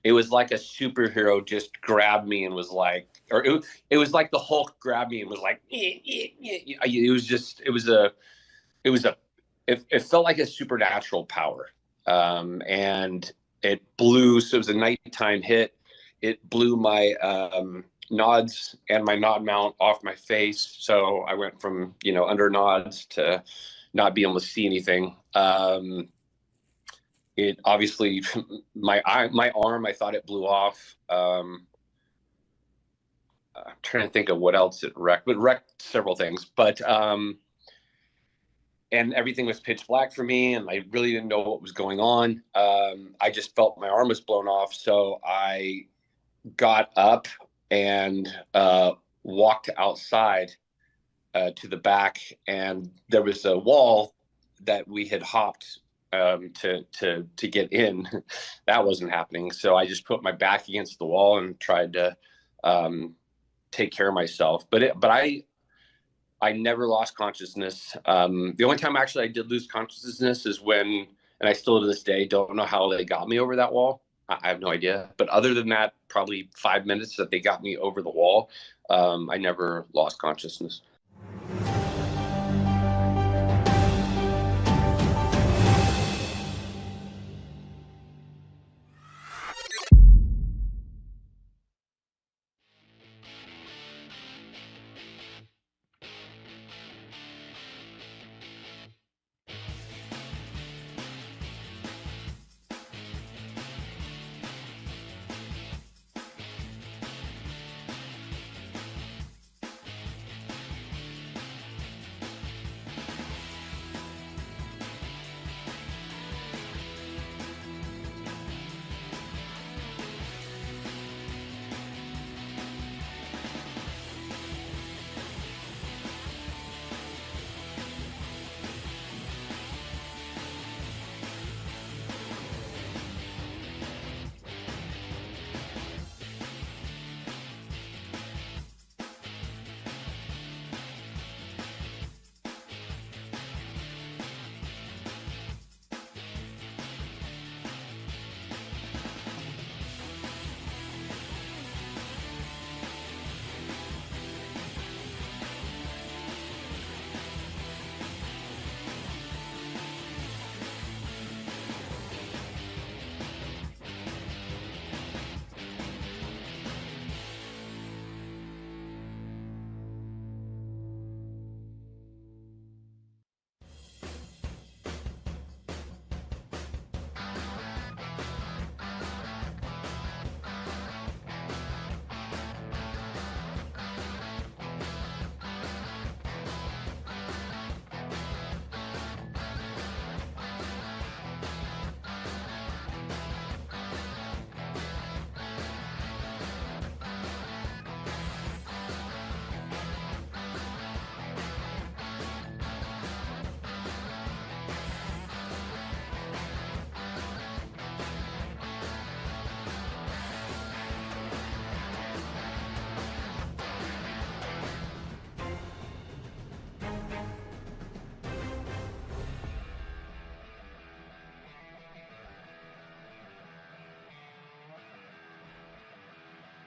it was like a superhero just grabbed me and was like, or it was like the Hulk grabbed me and was like, it was just, it felt like a supernatural power. And it blew, so it was a nighttime hit. It blew my nods and my nod mount off my face. So I went from, under nods to not being able to see anything. It obviously, my arm, I thought it blew off. I'm trying to think of what else it wrecked, but wrecked several things. But and everything was pitch black for me, and I really didn't know what was going on. I just felt my arm was blown off, so I got up and walked outside to the back, and there was a wall that we had hopped to get in. That wasn't happening, so I just put my back against the wall and tried to take care of myself. But I never lost consciousness. The only time actually I did lose consciousness is when, and I still to this day don't know how they got me over that wall. I have no idea. But other than that, probably 5 minutes that they got me over the wall, I never lost consciousness.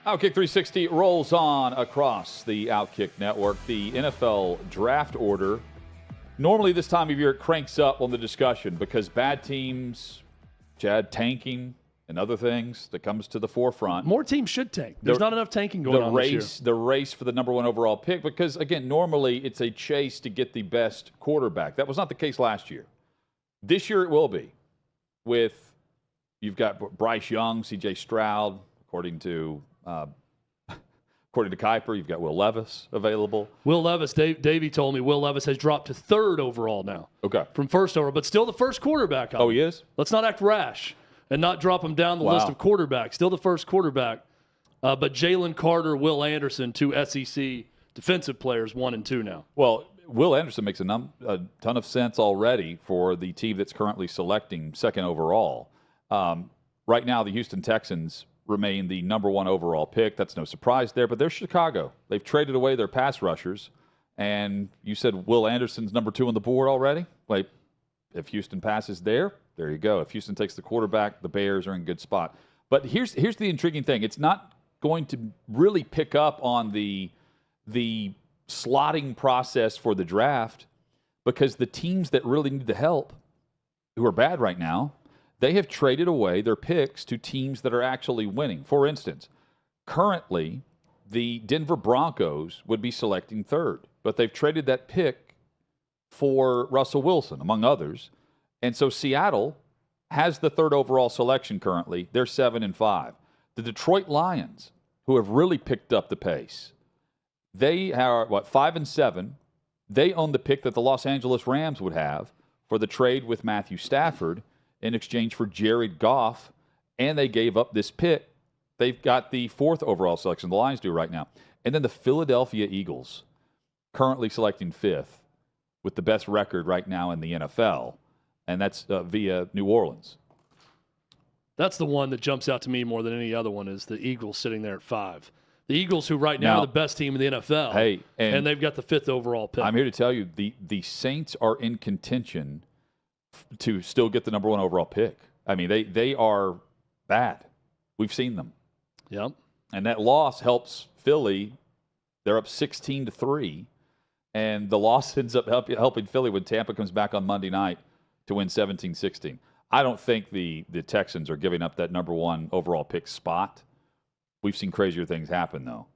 OutKick 360 rolls on across the OutKick network. The NFL draft order. Normally this time of year it cranks up on the discussion because bad teams, Chad, tanking and other things that comes to the forefront. More teams should tank. There's not enough tanking going on this year. The race for the number one overall pick, because, again, normally it's a chase to get the best quarterback. That was not the case last year. This year it will be. You've got Bryce Young, C.J. Stroud, according to Kuiper, you've got Will Levis available. Will Levis, Davey told me Will Levis has dropped to third overall now. Okay. From first overall, but still the first quarterback. Oh, he is? Let's not act rash and not drop him down the list of quarterbacks. Still the first quarterback. But Jalen Carter, Will Anderson, two SEC defensive players, 1 and 2 now. Well, Will Anderson makes a ton of sense already for the team that's currently selecting second overall. Right now, the Houston Texans remain the number one overall pick. That's no surprise there, but they're Chicago. They've traded away their pass rushers, and you said Will Anderson's number 2 on the board already? Like, if Houston passes there you go. If Houston takes the quarterback, the Bears are in good spot. But here's the intriguing thing. It's not going to really pick up on the slotting process for the draft because the teams that really need the help, who are bad right now, they have traded away their picks to teams that are actually winning. For instance, currently, the Denver Broncos would be selecting third, but they've traded that pick for Russell Wilson, among others. And so Seattle has the third overall selection currently. They're 7-5. The Detroit Lions, who have really picked up the pace, they are, 5-7. They own the pick that the Los Angeles Rams would have for the trade with Matthew Stafford in exchange for Jared Goff, and they gave up this pick. They've got the fourth overall selection, the Lions do right now. And then the Philadelphia Eagles, currently selecting fifth, with the best record right now in the NFL, and that's via New Orleans. That's the one that jumps out to me more than any other one is the Eagles sitting there at 5. The Eagles, who right now are the best team in the NFL, hey, and they've got the fifth overall pick. I'm here to tell you the Saints are in contention to still get the number 1 overall pick. I mean, they are bad. We've seen them. Yep. And that loss helps Philly. They're up 16-3, and the loss ends up helping Philly when Tampa comes back on Monday night to win 17-16. I don't think the Texans are giving up that number 1 overall pick spot. We've seen crazier things happen, though,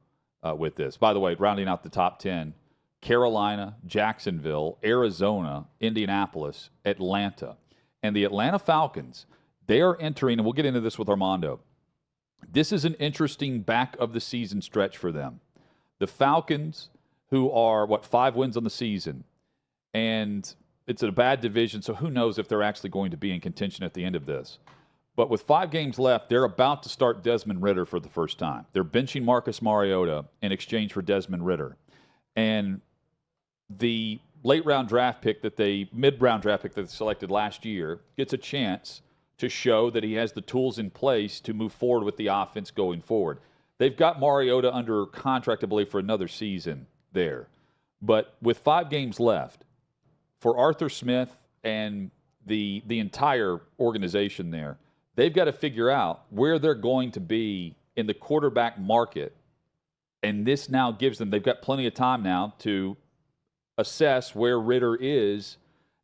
with this. By the way, rounding out the top 10, Carolina, Jacksonville, Arizona, Indianapolis, Atlanta. And the Atlanta Falcons, they are entering, and we'll get into this with Armando. This is an interesting back-of-the-season stretch for them. The Falcons, who are, 5 wins on the season, and it's a bad division, so who knows if they're actually going to be in contention at the end of this. But with 5 games left, they're about to start Desmond Ridder for the first time. They're benching Marcus Mariota in exchange for Desmond Ridder. And the mid-round draft pick that they selected last year gets a chance to show that he has the tools in place to move forward with the offense going forward. They've got Mariota under contract, I believe, for another season there. But with 5 games left, for Arthur Smith and the entire organization there, they've got to figure out where they're going to be in the quarterback market. And this now gives them, they've got plenty of time now to assess where Ridder is.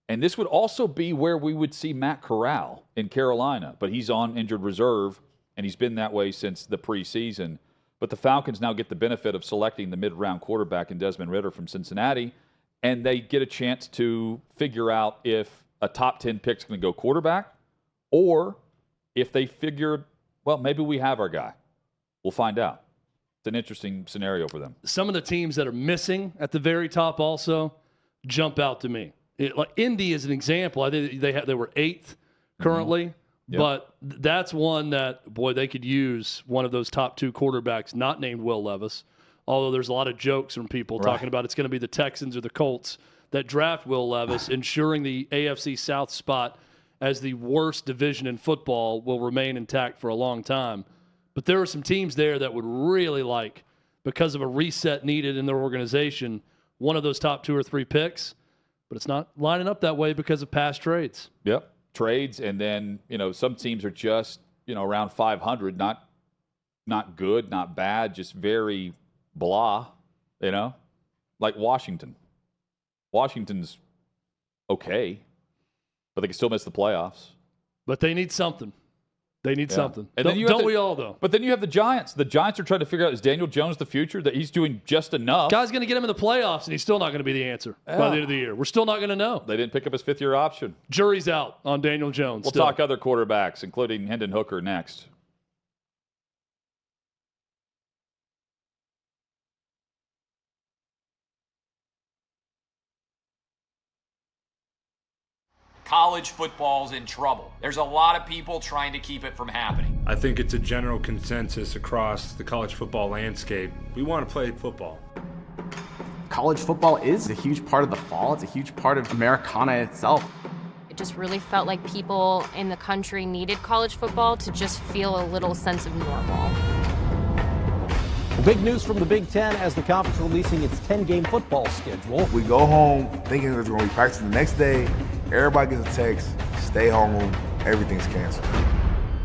And this would also be where we would see Matt Corral in Carolina. But he's on injured reserve, and he's been that way since the preseason. But the Falcons now get the benefit of selecting the mid-round quarterback in Desmond Ridder from Cincinnati, and they get a chance to figure out if a top 10 pick is going to go quarterback, or if they figure, well, maybe we have our guy. We'll find out. It's an interesting scenario for them. Some of the teams that are missing at the very top also jump out to me. Like Indy is an example. I think they were 8th currently, Yep. but that's one that, boy, they could use one of those top 2 quarterbacks not named Will Levis, although there's a lot of jokes from people talking about it's going to be the Texans or the Colts that draft Will Levis, ensuring the AFC South spot as the worst division in football will remain intact for a long time. But there are some teams there that would really like, because of a reset needed in their organization, one of those top 2 or 3 picks. But it's not lining up that way because of past trades. Yep, trades, and then some teams are just around 500, not good, not bad, just very blah. Like Washington. Washington's okay, but they can still miss the playoffs. But they need something. They need something. And don't we all, though? But then you have the Giants. The Giants are trying to figure out, is Daniel Jones the future, that he's doing just enough? Guy's going to get him in the playoffs, and he's still not going to be the answer by the end of the year. We're still not going to know. They didn't pick up his 5th-year option. Jury's out on Daniel Jones. We'll talk other quarterbacks, including Hendon Hooker, next. College football's in trouble. There's a lot of people trying to keep it from happening. I think it's a general consensus across the college football landscape. We want to play football. College football is a huge part of the fall. It's a huge part of Americana itself. It just really felt like people in the country needed college football to just feel a little sense of normal. Big news from the Big Ten as the conference releasing its 10-game football schedule. We go home thinking it's going to be practicing the next day. Everybody gets a text, stay home, everything's canceled.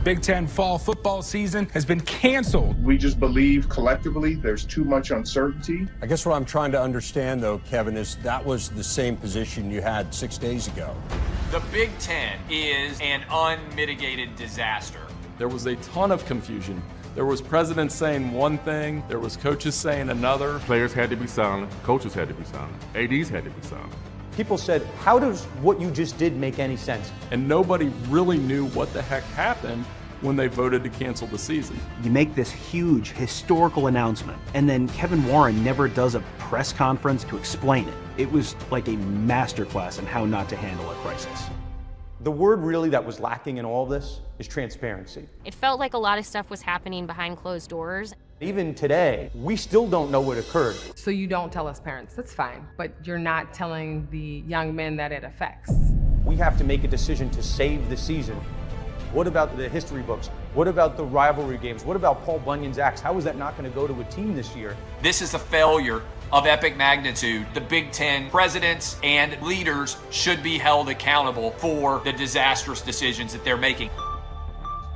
Big Ten fall football season has been canceled. We just believe collectively there's too much uncertainty. I guess what I'm trying to understand, though, Kevin, is that was the same position you had 6 days ago. The Big Ten is an unmitigated disaster. There was a ton of confusion. There was presidents saying one thing, there was coaches saying another. Players had to be silent, coaches had to be silent, ADs had to be silent. People said, how does what you just did make any sense? And nobody really knew what the heck happened when they voted to cancel the season. You make this huge historical announcement, and then Kevin Warren never does a press conference to explain it. It was like a masterclass in how not to handle a crisis. The word really that was lacking in all this is transparency. It felt like a lot of stuff was happening behind closed doors. Even today, we still don't know what occurred. So you don't tell us parents, that's fine, but you're not telling the young men that it affects. We have to make a decision to save the season. What about the history books? What about the rivalry games? What about Paul Bunyan's axe? How is that not going to go to a team this year? This is a failure of epic magnitude. The Big Ten presidents and leaders should be held accountable for the disastrous decisions that they're making.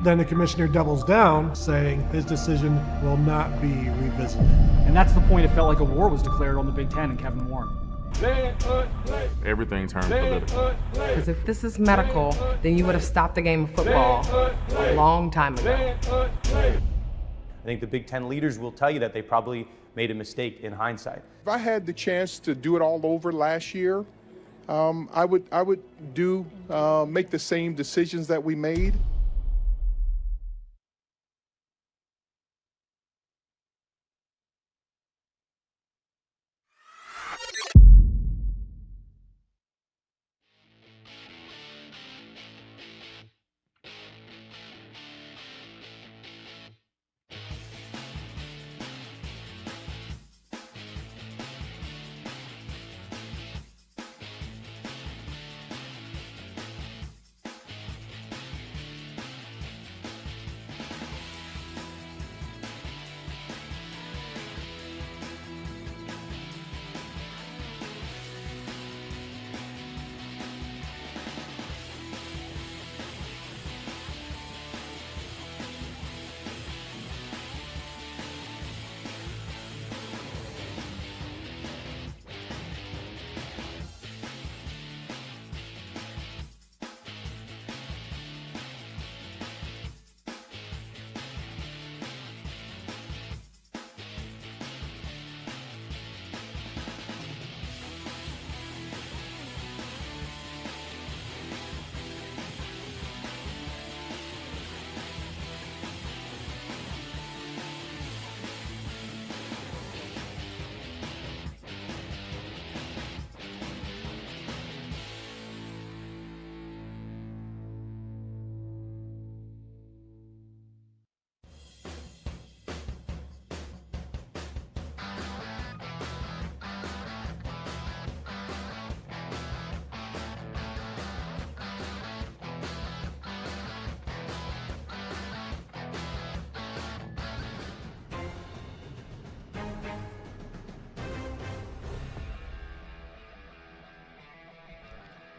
Then the commissioner doubles down, saying his decision will not be revisited. And that's the point. It felt like a war was declared on the Big Ten and Kevin Warren. Everything turned political. Because if this is medical, then you would have stopped the game of football a long time ago. I think the Big Ten leaders will tell you that they probably made a mistake in hindsight. If I had the chance to do it all over last year, I would make the same decisions that we made.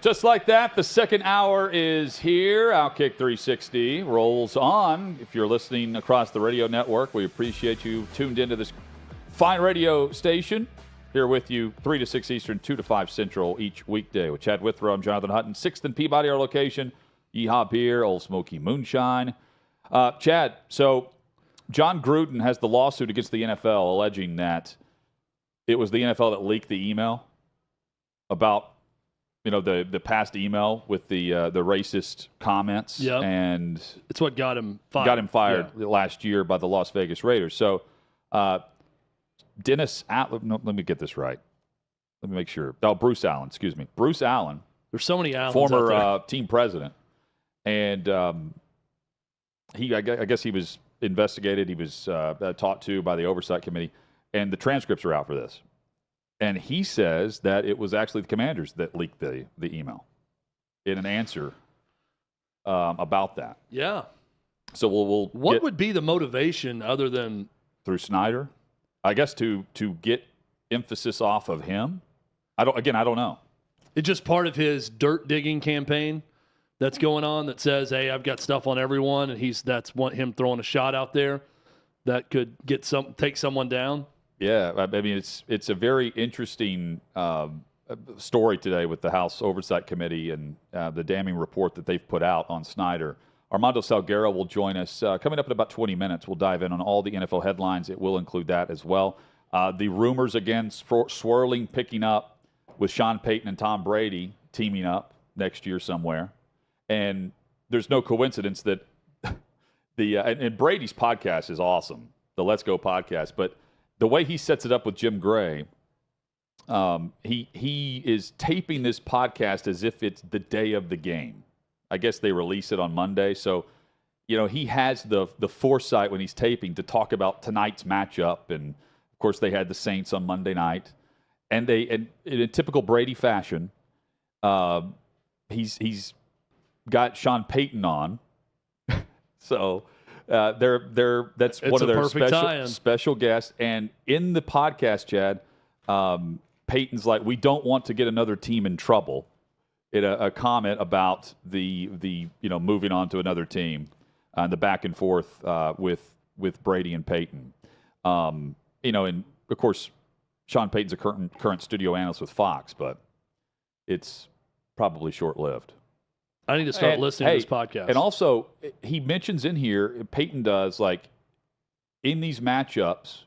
Just like that, the second hour is here. OutKick 360 rolls on. If you're listening across the radio network, we appreciate you tuned into this fine radio station. Here with you 3 to 6 Eastern, 2 to 5 Central each weekday with Chad Withrow. I'm Jonathan Hutton, 6th and Peabody, our location. Yeehaw Beer, Old Smoky Moonshine. Chad, so John Gruden has the lawsuit against the NFL alleging that it was the NFL that leaked the email about the past email with the racist comments. Yep. And it's what got him fired. Last year by the Las Vegas Raiders. So Dennis Allen, no, let me get this right. Let me make sure. Oh, Bruce Allen, excuse me. Bruce Allen. There's so many Allens former team president. And I guess he was investigated. He was talked to by the oversight committee. And the transcripts are out for this. And he says that it was actually the Commanders that leaked the email in an answer about that. Yeah. So we'll what would be the motivation other than through Snyder? I guess to get emphasis off of him. I don't know. It's just part of his dirt digging campaign that's going on that says, hey, I've got stuff on everyone, and that's him throwing a shot out there that could take someone down? Yeah, I mean, it's a very interesting story today with the House Oversight Committee and the damning report that they've put out on Snyder. Armando Salguero will join us coming up in about 20 minutes. We'll dive in on all the NFL headlines. It will include that as well. The rumors, again, swirling, picking up with Sean Payton and Tom Brady teaming up next year somewhere. And there's no coincidence that and Brady's podcast is awesome, the Let's Go podcast. But the way he sets it up with Jim Gray, he is taping this podcast as if it's the day of the game. I guess they release it on Monday. So, he has the foresight when he's taping to talk about tonight's matchup. And, of course, they had the Saints on Monday night. And in typical Brady fashion, he's got Sean Payton on. So that's one of their special guests. And in the podcast, Chad, Payton's like, we don't want to get another team in trouble. A comment about the moving on to another team and the back and forth with Brady and Payton. And of course, Sean Payton's a current studio analyst with Fox, but it's probably short-lived. I need to start listening to this podcast. And also, he mentions in here, Payton does, like, in these matchups,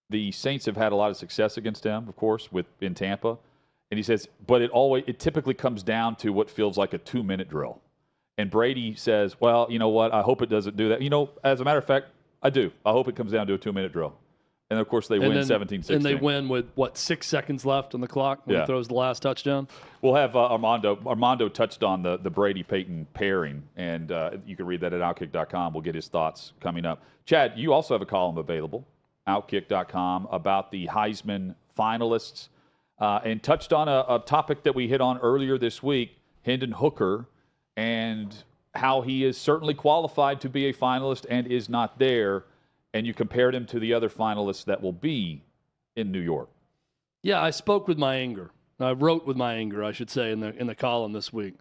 the Saints have had a lot of success against them, of course, in Tampa. And he says, but it typically comes down to what feels like a 2-minute drill. And Brady says, well, you know what? I hope it doesn't do that. As a matter of fact, I do. I hope it comes down to a 2-minute drill. And, of course, they win 17-16. And they win with, 6 seconds left on the clock when he throws the last touchdown? We'll have Armando. Armando touched on the Brady-Payton pairing, and you can read that at OutKick.com. We'll get his thoughts coming up. Chad, you also have a column available, OutKick.com, about the Heisman finalists. And touched on a topic that we hit on earlier this week, Hendon Hooker, and how he is certainly qualified to be a finalist and is not there. And you compared him to the other finalists that will be in New York. Yeah, I spoke with my anger. I wrote with my anger, I should say, in the column this week.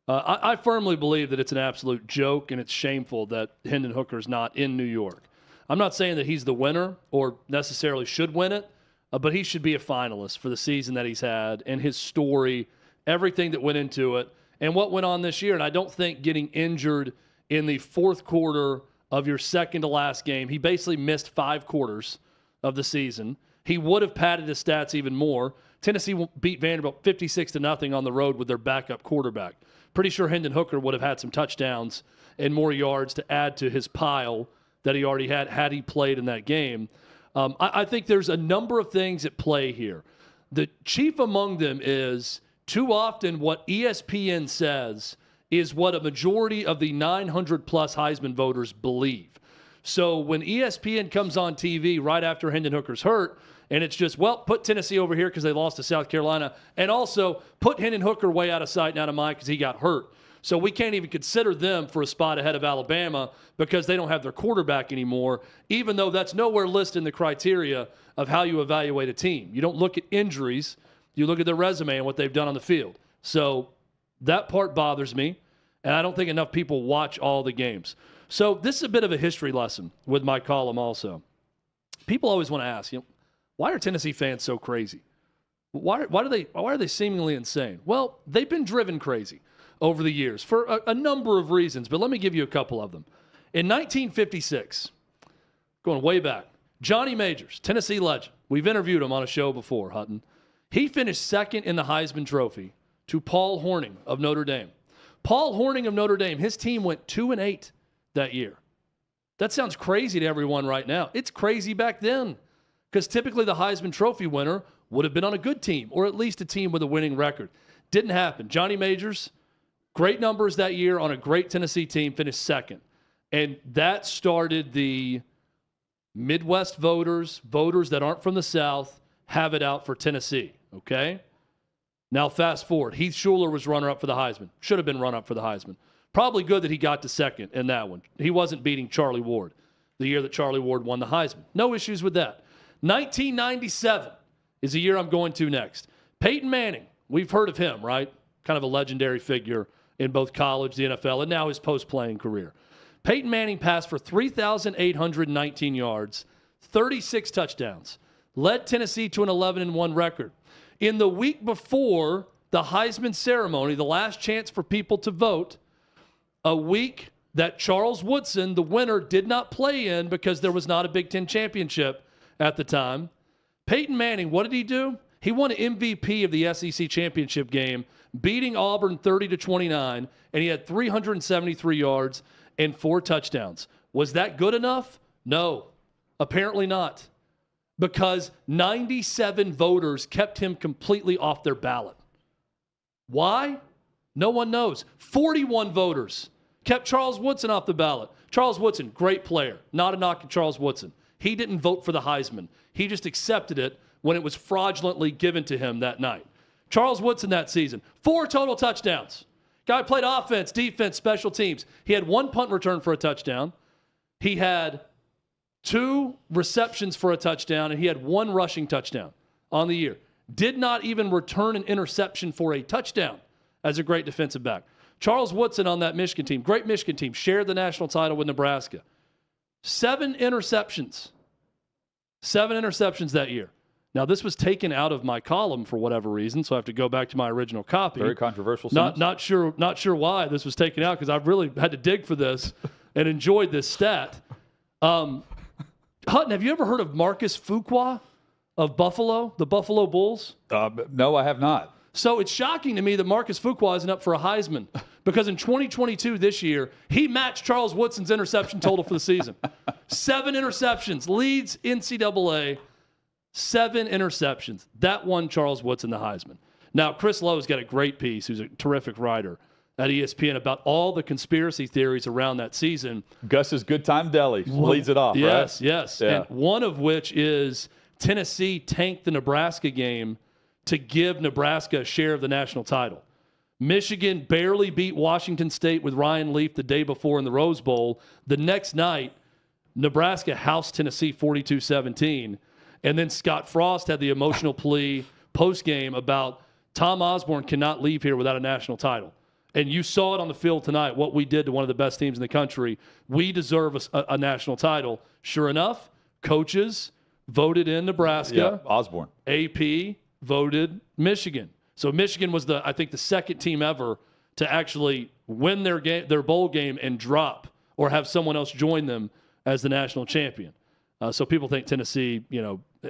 I firmly believe that it's an absolute joke and it's shameful that Hendon Hooker is not in New York. I'm not saying that he's the winner or necessarily should win it. But he should be a finalist for the season that he's had and his story, everything that went into it, and what went on this year. And I don't think getting injured in the fourth quarter of your second-to-last game, he basically missed 5 quarters of the season. He would have padded his stats even more. Tennessee beat Vanderbilt 56-0 on the road with their backup quarterback. Pretty sure Hendon Hooker would have had some touchdowns and more yards to add to his pile that he already had he played in that game. I think there's a number of things at play here. The chief among them is too often what ESPN says is what a majority of the 900-plus Heisman voters believe. So when ESPN comes on TV right after Hendon Hooker's hurt, and it's just, well, put Tennessee over here because they lost to South Carolina, and also put Hendon Hooker way out of sight and out of mind because he got hurt. So we can't even consider them for a spot ahead of Alabama because they don't have their quarterback anymore, even though that's nowhere listed in the criteria of how you evaluate a team. You don't look at injuries. You look at their resume and what they've done on the field. So that part bothers me, and I don't think enough people watch all the games. So this is a bit of a history lesson with my column also. People always want to ask, why are Tennessee fans so crazy? Why are they seemingly insane? Well, they've been driven crazy over the years for a number of reasons, but let me give you a couple of them. In 1956, going way back, Johnny Majors, Tennessee legend. We've interviewed him on a show before, Hutton. He finished second in the Heisman Trophy to Paul Hornung of Notre Dame. Paul Hornung of Notre Dame, his team went 2-8 that year. That sounds crazy to everyone right now. It's crazy back then because typically the Heisman Trophy winner would have been on a good team or at least a team with a winning record. Didn't happen. Johnny Majors, great numbers that year on a great Tennessee team, finished second. And that started the Midwest voters that aren't from the South, have it out for Tennessee, okay? Now fast forward. Heath Schuler was runner-up for the Heisman. Should have been runner-up for the Heisman. Probably good that he got to second in that one. He wasn't beating Charlie Ward the year that Charlie Ward won the Heisman. No issues with that. 1997 is the year I'm going to next. Peyton Manning, we've heard of him, right? Kind of a legendary figure in both college, the NFL, and now his post-playing career. Peyton Manning passed for 3,819 yards, 36 touchdowns, led Tennessee to an 11-1 record. In the week before the Heisman ceremony, the last chance for people to vote, a week that Charles Woodson, the winner, did not play in because there was not a Big Ten championship at the time. Peyton Manning, what did he do? He won MVP of the SEC championship game, beating Auburn 30-29, and he had 373 yards and 4 touchdowns. Was that good enough? No, apparently not, because 97 voters kept him completely off their ballot. Why? No one knows. 41 voters kept Charles Woodson off the ballot. Charles Woodson, great player. Not a knock at Charles Woodson. He didn't vote for the Heisman. He just accepted it when it was fraudulently given to him that night. Charles Woodson that season, 4 total touchdowns. Guy played offense, defense, special teams. He had 1 punt return for a touchdown. He had 2 receptions for a touchdown, and he had 1 rushing touchdown on the year. Did not even return an interception for a touchdown as a great defensive back. Charles Woodson on that Michigan team, great Michigan team, shared the national title with Nebraska. 7 interceptions. 7 interceptions that year. Now, this was taken out of my column for whatever reason, so I have to go back to my original copy. Very controversial. Not sure why this was taken out, because I've really had to dig for this and enjoyed this stat. Hutton, have you ever heard of Marcus Fuqua of Buffalo, the Buffalo Bulls? No, I have not. So it's shocking to me that Marcus Fuqua isn't up for a Heisman, because in 2022 this year, he matched Charles Woodson's interception total for the season. 7 interceptions, leads NCAA, 7 interceptions. That won Charles Woodson the Heisman. Now, Chris Lowe's got a great piece, who's a terrific writer at ESPN, about all the conspiracy theories around that season. Gus's Good Time Deli leads it off, yes, right? Yes, yeah. And one of which is Tennessee tanked the Nebraska game to give Nebraska a share of the national title. Michigan barely beat Washington State with Ryan Leaf the day before in the Rose Bowl. The next night, Nebraska housed Tennessee 42-17. And then Scott Frost had the emotional plea post-game about Tom Osborne cannot leave here without a national title. And you saw it on the field tonight, what we did to one of the best teams in the country. We deserve a national title. Sure enough, coaches voted in Nebraska. Yeah, Osborne. AP voted Michigan. So Michigan was I think the second team ever to actually win their bowl game and drop or have someone else join them as the national champion. So people think Tennessee,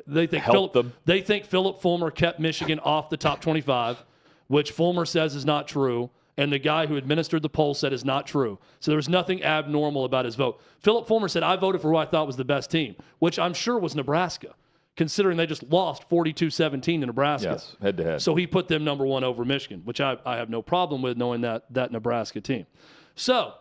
they think Philip Fulmer kept Michigan off the top 25, which Fulmer says is not true, and the guy who administered the poll said is not true. So there was nothing abnormal about his vote. Philip Fulmer said, I voted for who I thought was the best team, which I'm sure was Nebraska, considering they just lost 42-17 to Nebraska. Yes, head-to-head. So he put them number 1 over Michigan, which I have no problem with, knowing that Nebraska team. So,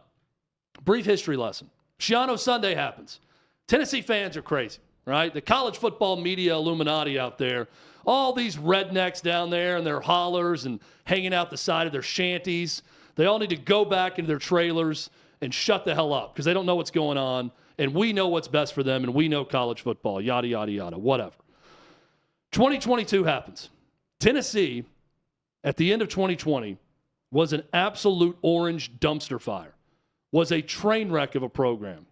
brief history lesson. Shiano Sunday happens. Tennessee fans are crazy, right? The college football media Illuminati out there, all these rednecks down there in their hollers and hanging out the side of their shanties, they all need to go back into their trailers and shut the hell up, because they don't know what's going on, and we know what's best for them, and we know college football, yada, yada, yada, whatever. 2022 happens. Tennessee, at the end of 2020, was an absolute orange dumpster fire, was a train wreck of a program.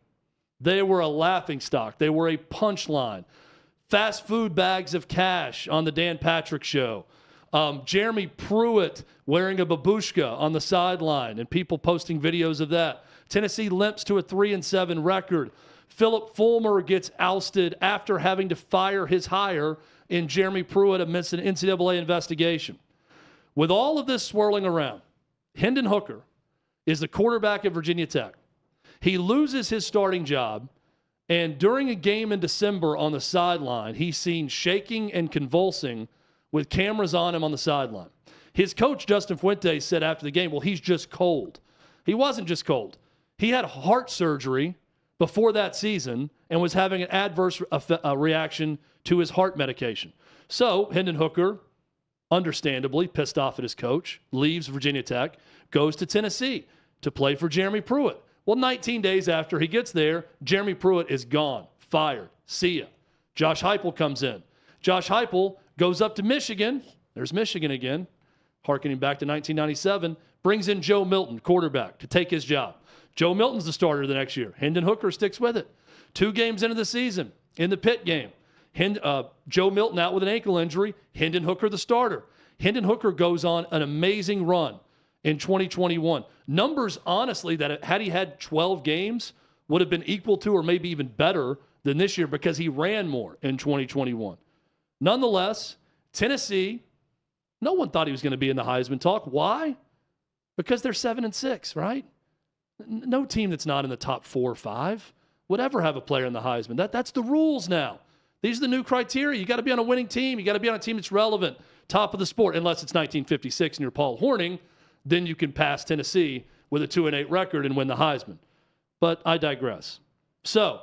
They were a laughingstock. They were a punchline. Fast food bags of cash on the Dan Patrick Show. Jeremy Pruitt wearing a babushka on the sideline and people posting videos of that. Tennessee limps to a 3-7 record. Philip Fulmer gets ousted after having to fire his hire in Jeremy Pruitt amidst an NCAA investigation. With all of this swirling around, Hendon Hooker is the quarterback at Virginia Tech. He loses his starting job, and during a game in December on the sideline, he's seen shaking and convulsing with cameras on him on the sideline. His coach, Justin Fuentes, said after the game, well, he's just cold. He wasn't just cold. He had heart surgery before that season and was having an adverse reaction to his heart medication. So Hendon Hooker, understandably pissed off at his coach, leaves Virginia Tech, goes to Tennessee to play for Jeremy Pruitt. Well, 19 days after he gets there, Jeremy Pruitt is gone, fired, see ya. Josh Heupel comes in. Josh Heupel goes up to Michigan. There's Michigan again, harkening back to 1997. brings in Joe Milton, quarterback, to take his job. Joe Milton's the starter the next year. Hendon Hooker sticks with it. 2 games into the season, in the Pitt game, Joe Milton out with an ankle injury, Hendon Hooker the starter. Hendon Hooker goes on an amazing run in 2021. Numbers, honestly, that had he had 12 games, would have been equal to or maybe even better than this year because he ran more in 2021. Nonetheless, Tennessee, no one thought he was going to be in the Heisman talk. Why? Because they're 7-6, right? No team that's not in the top 4 or 5 would ever have a player in the Heisman. That's the rules now. These are the new criteria. You got to be on a winning team. You got to be on a team that's relevant, top of the sport. Unless it's 1956 and you're Paul Hornung, then you can pass Tennessee with a 2-8 record and win the Heisman. But I digress. So,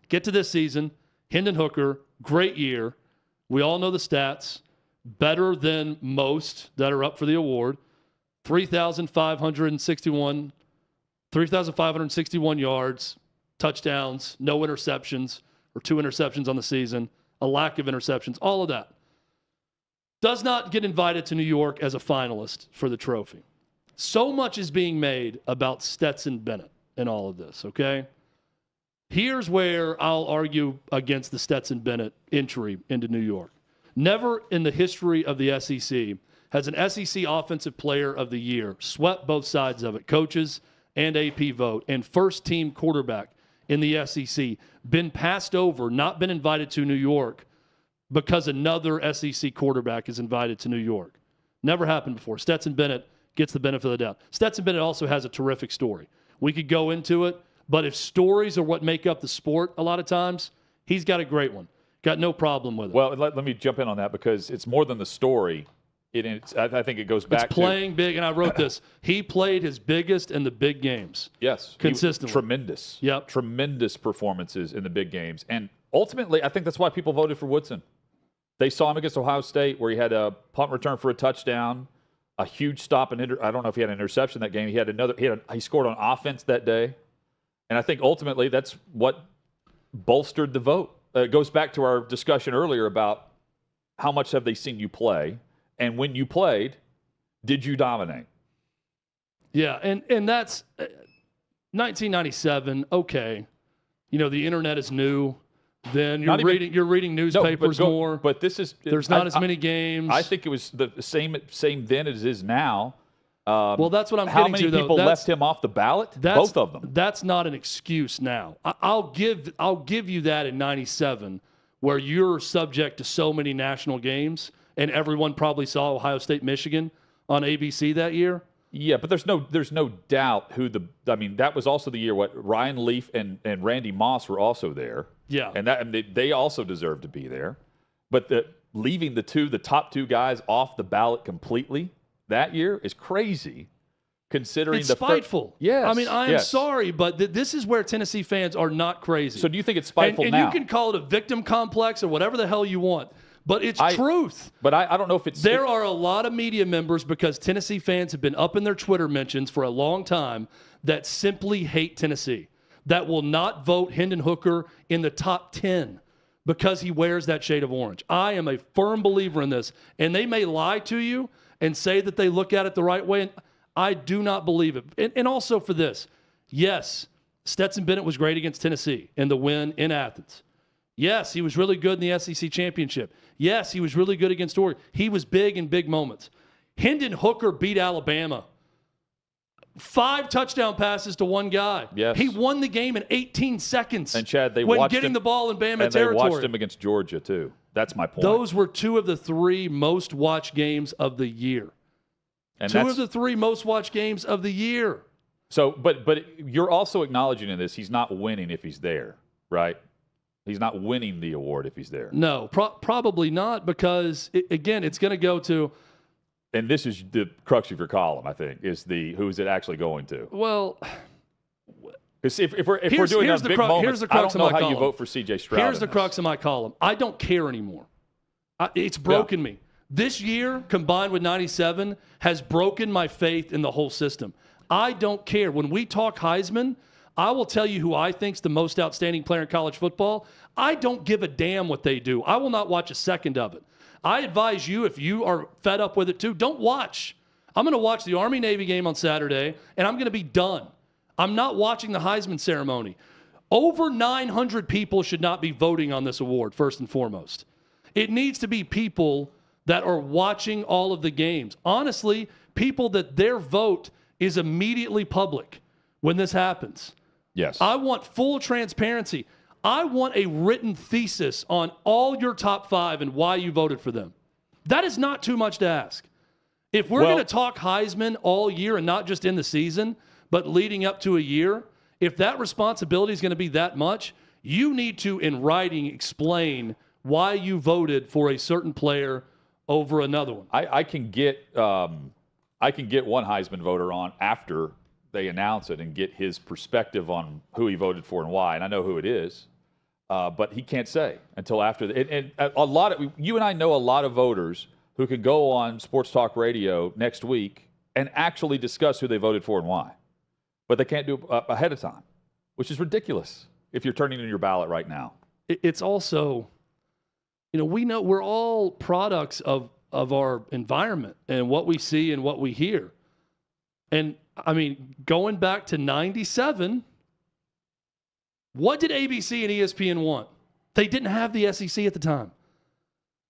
get to this season. Hendon Hooker, great year. We all know the stats. Better than most that are up for the award. 3,561 yards, touchdowns, no interceptions, or 2 interceptions on the season, a lack of interceptions, all of that. Does not get invited to New York as a finalist for the trophy. So much is being made about Stetson Bennett in all of this, okay? Here's where I'll argue against the Stetson Bennett entry into New York. Never in the history of the SEC has an SEC Offensive Player of the Year swept both sides of it, coaches and AP vote, and first-team quarterback in the SEC been passed over, not been invited to New York because another SEC quarterback is invited to New York. Never happened before. Stetson Bennett gets the benefit of the doubt. Stetson Bennett also has a terrific story. We could go into it, but if stories are what make up the sport a lot of times, he's got a great one. Got no problem with it. Well, let me jump in on that because it's more than the story. I think it goes back to playing big, and I wrote this. He played his biggest in the big games. Yes. Consistently. Tremendous. Yep. Tremendous performances in the big games. And ultimately, I think that's why people voted for Woodson. They saw him against Ohio State where he had a punt return for a touchdown, a huge stop, and I don't know if he had an interception that game. He scored on offense that day. And I think ultimately that's what bolstered the vote. It goes back to our discussion earlier about how much have they seen you play. And when you played, did you dominate? Yeah, and that's 1997. Okay, the internet is new. Then you're reading newspapers more. But there's not as many games. I think it was the same then as it is now. Well, that's what I'm how getting many to. People left him off the ballot? Both of them. That's not an excuse now. I'll give you that in 97, where you're subject to so many national games. And everyone probably saw Ohio State, Michigan on ABC that year. Yeah, but there's no doubt that was also the year Ryan Leaf and Randy Moss were also there. Yeah. And they also deserve to be there. But leaving the top 2 guys off the ballot completely that year is crazy considering it's spiteful. Yes. I mean, I am sorry, but this is where Tennessee fans are not crazy. So do you think it's spiteful and now? You can call it a victim complex or whatever the hell you want. But it's truth. But I don't know if it's... There are a lot of media members, because Tennessee fans have been up in their Twitter mentions for a long time, that simply hate Tennessee, that will not vote Hendon Hooker in the top 10 because he wears that shade of orange. I am a firm believer in this. And they may lie to you and say that they look at it the right way. And I do not believe it. And also for this, yes, Stetson Bennett was great against Tennessee in the win in Athens. Yes, he was really good in the SEC championship. Yes, he was really good against Oregon. He was big in big moments. Hendon Hooker beat Alabama. 5 touchdown passes to one guy. Yes. He won the game in 18 seconds. And Chad, they when watched getting him, the ball in Bama and territory. They watched him against Georgia too. That's my point. Those were 2 of the 3 most watched games of the year. And 2 of the 3 most watched games of the year. So, but you're also acknowledging in this he's not winning if he's there, right? He's not winning the award if he's there. No, probably not, because, again, it's going to go to... And this is the crux of your column, I think, is who is it actually going to? Well... Because if we're doing those big moments, I don't know how you vote for C.J. Stroud. Here's the crux of my column. I don't care anymore. It's broken me. This year, combined with 97, has broken my faith in the whole system. I don't care. When we talk Heisman... I will tell you who I think's the most outstanding player in college football. I don't give a damn what they do. I will not watch a second of it. I advise you, if you are fed up with it too, don't watch. I'm going to watch the Army-Navy game on Saturday, and I'm going to be done. I'm not watching the Heisman ceremony. Over 900 people should not be voting on this award, first and foremost. It needs to be people that are watching all of the games. Honestly, people that their vote is immediately public when this happens. Yes. I want full transparency. I want a written thesis on all your top 5 and why you voted for them. That is not too much to ask. If we're going to talk Heisman all year and not just in the season, but leading up to a year, if that responsibility is going to be that much, you need to, in writing, explain why you voted for a certain player over another one. I can get one Heisman voter on after they announce it and get his perspective on who he voted for and why, and I know who it is, but he can't say until after. And a lot of you and I know a lot of voters who can go on Sports Talk Radio next week and actually discuss who they voted for and why, but they can't do it ahead of time, which is ridiculous if you're turning in your ballot right now. It's also, we know we're all products of our environment and what we see and what we hear. And I mean, going back to 97, what did ABC and ESPN want? They didn't have the SEC at the time.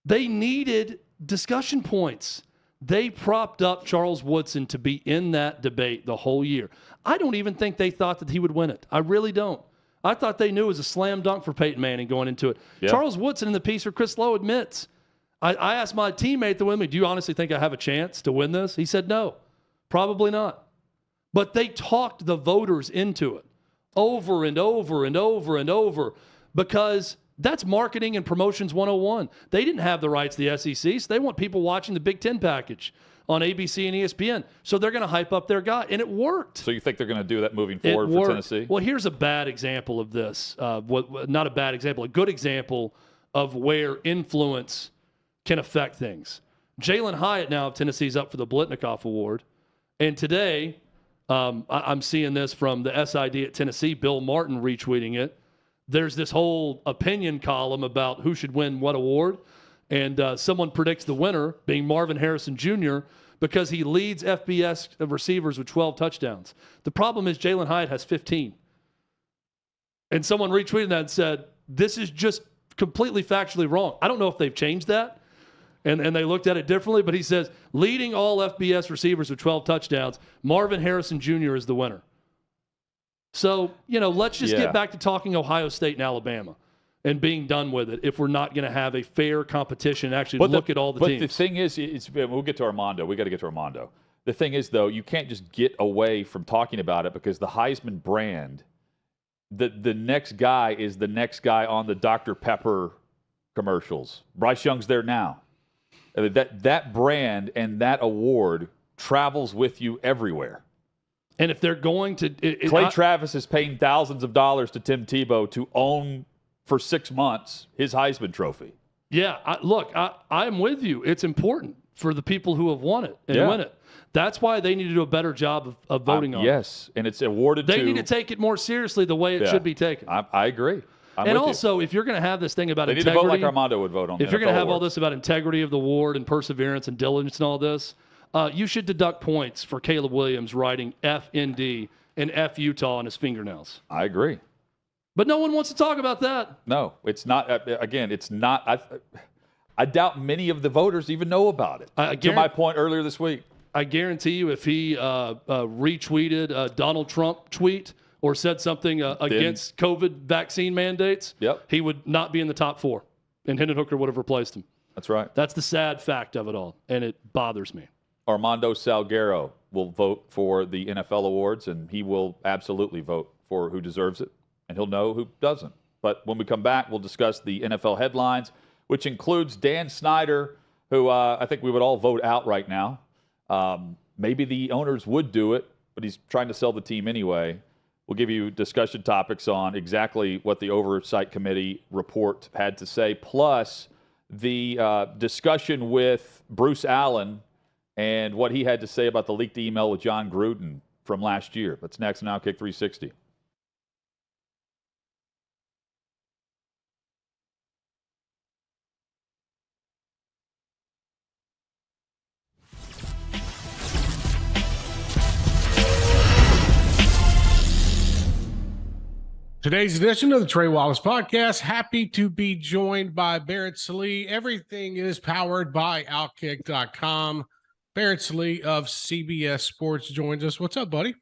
They needed discussion points. They propped up Charles Woodson to be in that debate the whole year. I don't even think they thought that he would win it. I really don't. I thought they knew it was a slam dunk for Peyton Manning going into it. Yeah. Charles Woodson in the piece for Chris Lowe admits, I asked my teammate that with me, do you honestly think I have a chance to win this? He said no, probably not. But they talked the voters into it over and over and over and over because that's marketing and promotions 101. They didn't have the rights to the SEC, so they want people watching the Big Ten package on ABC and ESPN. So they're going to hype up their guy, and it worked. So you think they're going to do that moving forward for Tennessee? Well, here's a bad example of this. Not a bad example, a good example of where influence can affect things. Jalen Hyatt now of Tennessee is up for the Blitnikoff Award. And today, I'm seeing this from the SID at Tennessee, Bill Martin retweeting it. There's this whole opinion column about who should win what award. And someone predicts the winner being Marvin Harrison Jr. because he leads FBS receivers with 12 touchdowns. The problem is Jalen Hyatt has 15. And someone retweeted that and said, this is just completely factually wrong. I don't know if they've changed that. And they looked at it differently, but he says, leading all FBS receivers with 12 touchdowns, Marvin Harrison Jr. is the winner. So, let's just get back to talking Ohio State and Alabama and being done with it if we're not going to have a fair competition and actually look at all the teams. But the thing is, we'll get to Armando. We got to get to Armando. The thing is, though, you can't just get away from talking about it because the Heisman brand, the next guy is the next guy on the Dr. Pepper commercials. Bryce Young's there now. That brand and that award travels with you everywhere. And if they're going to... Clay Travis is paying thousands of dollars to Tim Tebow to own for 6 months his Heisman trophy. Yeah, I'm with you. It's important for the people who have won it and win it. That's why they need to do a better job of voting on it. Yes, and it's awarded They need to take it more seriously the way it should be taken. I agree. And also, if you're going to have this thing about integrity... They need to vote like Armando would vote on if you're going to have all this about integrity of the award and perseverance and diligence and all this, you should deduct points for Caleb Williams writing FND and F Utah on his fingernails. I agree. But no one wants to talk about that. No, it's not. Again, it's not. I doubt many of the voters even know about it. To my point earlier this week. I guarantee you if he retweeted a Donald Trump tweet or said something against COVID vaccine mandates, he would not be in the top 4. And Hendon Hooker would have replaced him. That's right. That's the sad fact of it all, and it bothers me. Armando Salguero will vote for the NFL awards, and he will absolutely vote for who deserves it, and he'll know who doesn't. But when we come back, we'll discuss the NFL headlines, which includes Dan Snyder, who I think we would all vote out right now. Maybe the owners would do it, but he's trying to sell the team anyway. We'll give you discussion topics on exactly what the Oversight Committee report had to say, plus the discussion with Bruce Allen and what he had to say about the leaked email with John Gruden from last year. That's next on OutKick 360. Today's edition of the Trey Wallace podcast. Happy to be joined by Barrett Salee. Everything is powered by OutKick.com. Barrett Salee of CBS Sports joins us. What's up, buddy?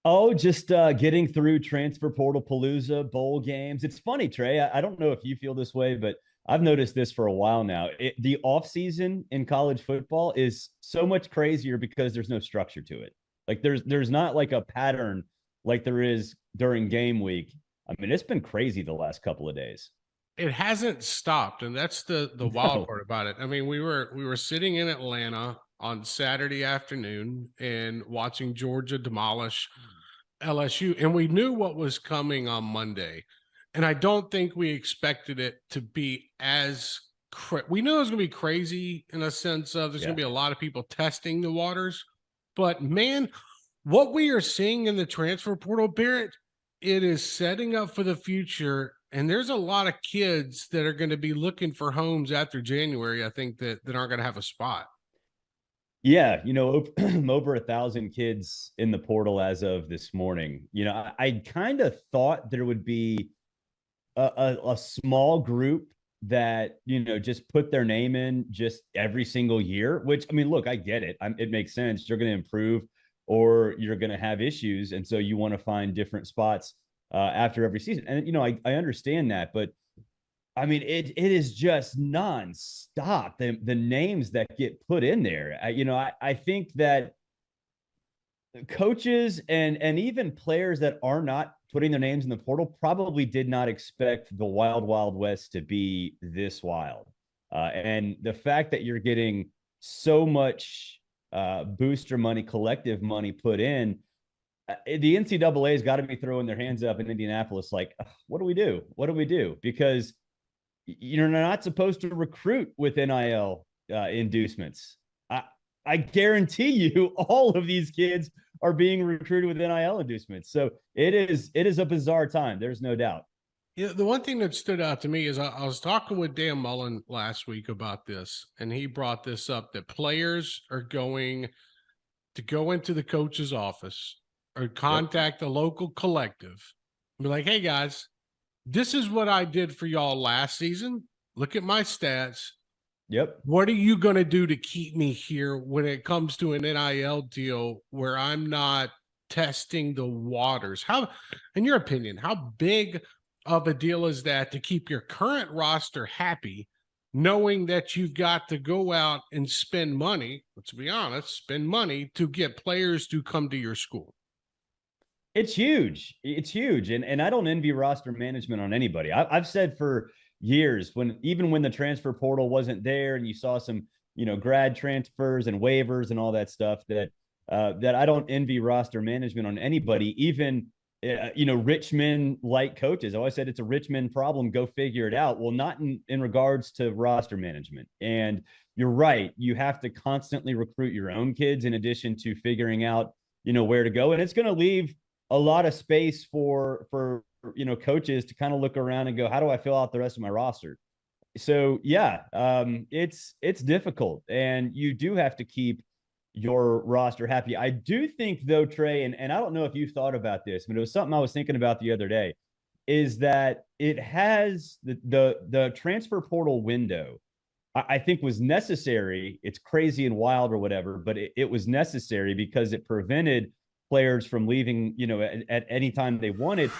Oh, just getting through transfer portal palooza, bowl games. It's funny, Trey. I don't know if you feel this way, but I've noticed this for a while now. The offseason in college football is so much crazier because there's no structure to it. Like there's not like a pattern like there is during game week. I mean, it's been crazy the last couple of days. It hasn't stopped, and that's the wild part about it. I mean, we were sitting in Atlanta on Saturday afternoon and watching Georgia demolish LSU, and we knew what was coming on Monday. And I don't think we expected it to be as we knew it was going to be crazy in a sense of there's going to be a lot of people testing the waters. But man, what we are seeing in the transfer portal, Barrett, it is setting up for the future. And there's a lot of kids that are going to be looking for homes after January, I think, that aren't going to have a spot. Yeah, over 1,000 kids in the portal as of this morning. I kind of thought there would be a small group that, just put their name in just every single year, which, I mean, look, I get it. It makes sense. You're going to improve or you're going to have issues. And so you want to find different spots after every season. And, I understand that, but I mean, it is just nonstop. The names that get put in there, I think that coaches and even players that are not putting their names in the portal probably did not expect the wild, wild west to be this wild. And the fact that you're getting so much booster money, collective money put in, the NCAA has got to be throwing their hands up in Indianapolis. Like, what do we do? What do we do? Because you're not supposed to recruit with NIL inducements. I guarantee you all of these kids are being recruited with NIL inducements. So it is a bizarre time. There's no doubt. Yeah, the one thing that stood out to me is I was talking with Dan Mullen last week about this, and he brought this up, that players are going to go into the coach's office or contact the local collective and be like, hey, guys, this is what I did for y'all last season. Look at my stats. Yep. What are you going to do to keep me here when it comes to an NIL deal where I'm not testing the waters? How, in your opinion, how big of a deal is that to keep your current roster happy, knowing that you've got to go out and spend money, let's be honest, spend money to get players to come to your school? It's huge. It's huge. And I don't envy roster management on anybody. I've said for years, even when the transfer portal wasn't there and you saw some, grad transfers and waivers and all that stuff, that I don't envy roster management on anybody, even, rich men like coaches. I always said it's a rich men problem. Go figure it out. Well, not in regards to roster management. And you're right. You have to constantly recruit your own kids in addition to figuring out, where to go. And it's going to leave a lot of space for coaches to kind of look around and go, how do I fill out the rest of my roster? So yeah, it's difficult, and you do have to keep your roster happy. I do think though, Trey, and I don't know if you've thought about this, but it was something I was thinking about the other day, is that it has the transfer portal window, I think, was necessary. It's crazy and wild or whatever, but it was necessary because it prevented players from leaving, at any time they wanted.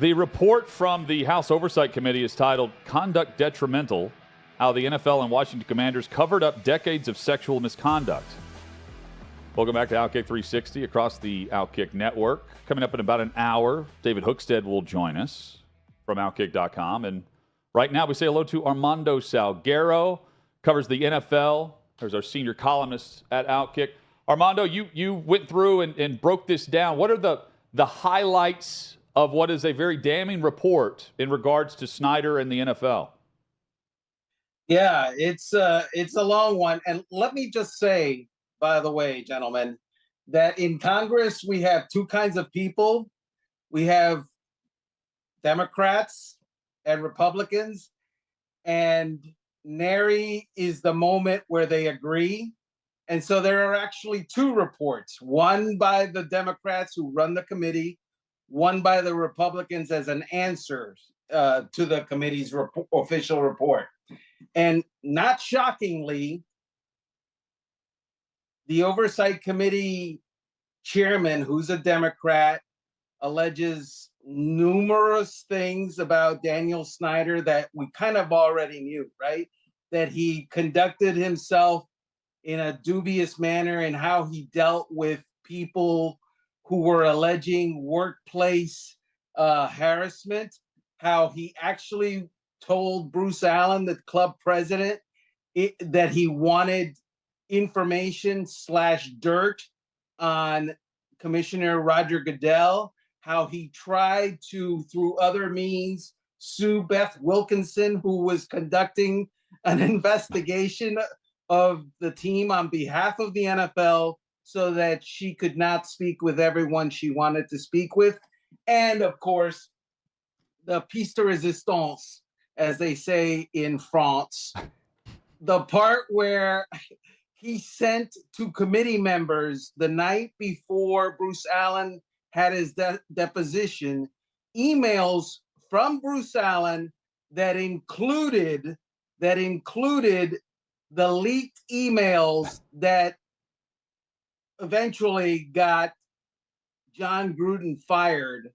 The report from the House Oversight Committee is titled Conduct Detrimental, How the NFL and Washington Commanders Covered Up Decades of Sexual Misconduct. Welcome back to OutKick 360 across the OutKick network. Coming up in about an hour, David Hookstead will join us from OutKick.com. And right now we say hello to Armando Salguero, covers the NFL. There's our senior columnist at OutKick. Armando, you went through and broke this down. What are the highlights of what is a very damning report in regards to Snyder and the NFL? Yeah, it's a long one. And let me just say, by the way, gentlemen, that in Congress we have two kinds of people. We have Democrats and Republicans, and nary is the moment where they agree. And so there are actually two reports, one by the Democrats who run the committee, one by the Republicans as an answer to the committee's official report. And not shockingly, the Oversight Committee chairman, who's a Democrat, alleges numerous things about Daniel Snyder that we kind of already knew, right? That he conducted himself in a dubious manner in how he dealt with people who were alleging workplace harassment, how he actually told Bruce Allen, the club president, that he wanted information / dirt on Commissioner Roger Goodell, how he tried to, through other means, sue Beth Wilkinson, who was conducting an investigation of the team on behalf of the NFL so that she could not speak with everyone she wanted to speak with. And of course, the piece de resistance, as they say in France, the part where he sent to committee members the night before Bruce Allen had his deposition, emails from Bruce Allen that included the leaked emails that eventually got John Gruden fired.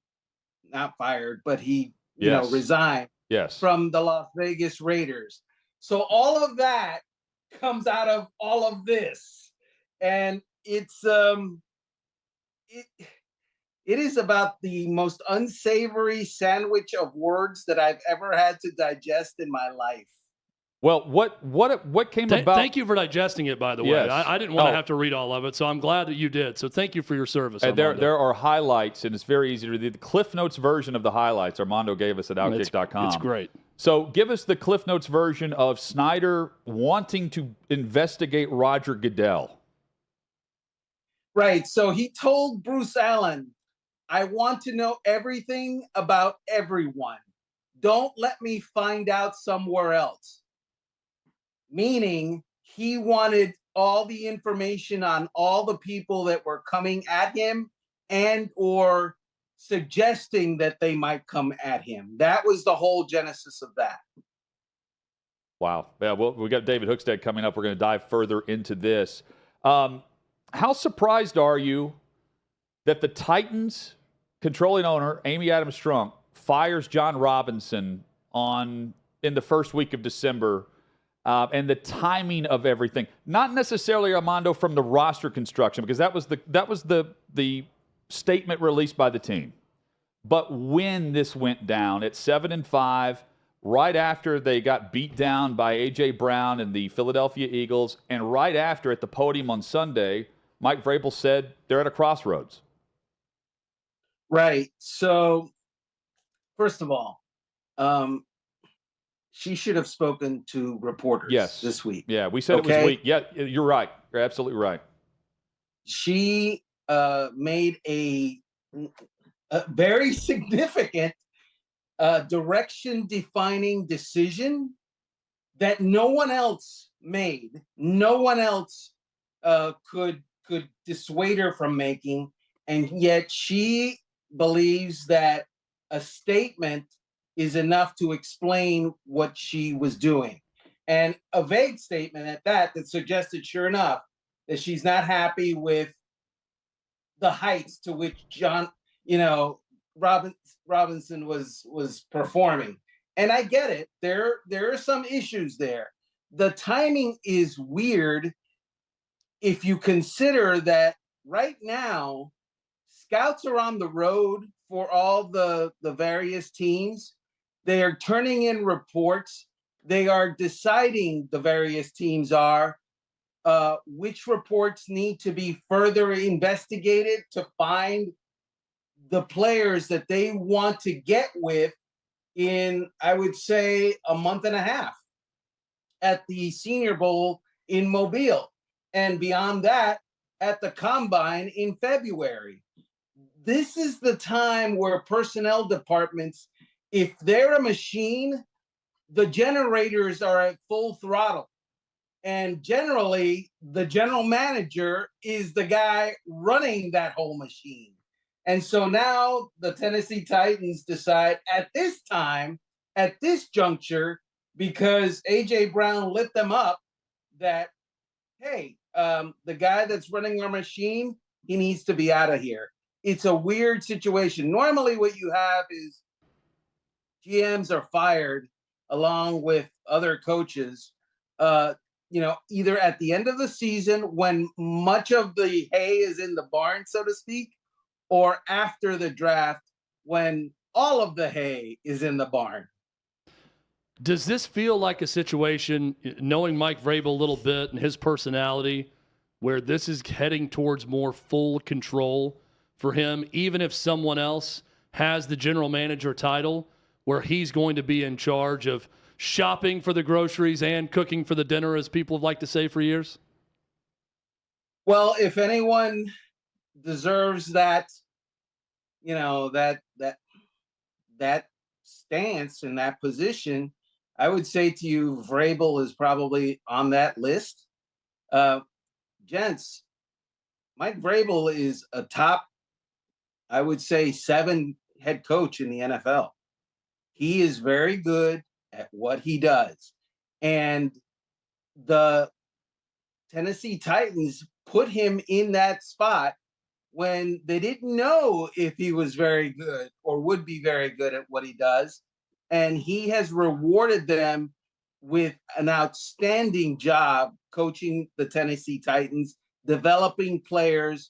Not fired, but he resigned from the Las Vegas Raiders. So all of that comes out of all of this. And it's it is about the most unsavory sandwich of words that I've ever had to digest in my life. Well, what came about? Thank you for digesting it, by the way. Yes. I didn't want to have to read all of it, so I'm glad that you did. So thank you for your service. There are highlights, and it's very easy to read. The Cliff Notes version of the highlights Armando gave us at OutKick.com. It's great. So give us the Cliff Notes version of Snyder wanting to investigate Roger Goodell. Right. So he told Bruce Allen, I want to know everything about everyone. Don't let me find out somewhere else. Meaning he wanted all the information on all the people that were coming at him and or suggesting that they might come at him. That was the whole genesis of that. Wow. Yeah, well, we got David Hookstead coming up. We're going to dive further into this. How surprised are you that the Titans controlling owner, Amy Adams Strunk, fires John Robinson in the first week of December, and the timing of everything? Not necessarily, Armando, from the roster construction, because that was the statement released by the team. But when this went down at 7-5, right after they got beat down by A.J. Brown and the Philadelphia Eagles, and right after at the podium on Sunday, Mike Vrabel said they're at a crossroads. Right. So, first of all, she should have spoken to reporters this week. Yeah, we said it was weak. Yeah, you're right. You're absolutely right. She made a very significant direction-defining decision that no one else made. No one else could dissuade her from making, and yet she believes that a statement is enough to explain what she was doing. And a vague statement at that suggested, sure enough, that she's not happy with the heights to which John Robinson was performing. And I get it. There are some issues there. The timing is weird if you consider that right now scouts are on the road for all the various teams. They are turning in reports. They are deciding, the various teams are, which reports need to be further investigated to find the players that they want to get with in, I would say, a month and a half at the Senior Bowl in Mobile. And beyond that, at the Combine in February. This is the time where personnel departments, if they're a machine, the generators are at full throttle. And generally, the general manager is the guy running that whole machine. And so now the Tennessee Titans decide at this time, at this juncture, because A.J. Brown lit them up, that, hey, the guy that's running our machine, he needs to be out of here. It's a weird situation. Normally what you have is GMs are fired along with other coaches, either at the end of the season when much of the hay is in the barn, so to speak, or after the draft when all of the hay is in the barn. Does this feel like a situation, knowing Mike Vrabel a little bit and his personality, where this is heading towards more full control for him, even if someone else has the general manager title, where he's going to be in charge of shopping for the groceries and cooking for the dinner, as people have liked to say for years? Well, if anyone deserves that, that stance in that position, I would say to you, Vrabel is probably on that list. Gents, Mike Vrabel is a top, I would say, 7 head coach in the NFL. He is very good at what he does. And the Tennessee Titans put him in that spot when they didn't know if he was very good or would be very good at what he does. And he has rewarded them with an outstanding job coaching the Tennessee Titans, developing players,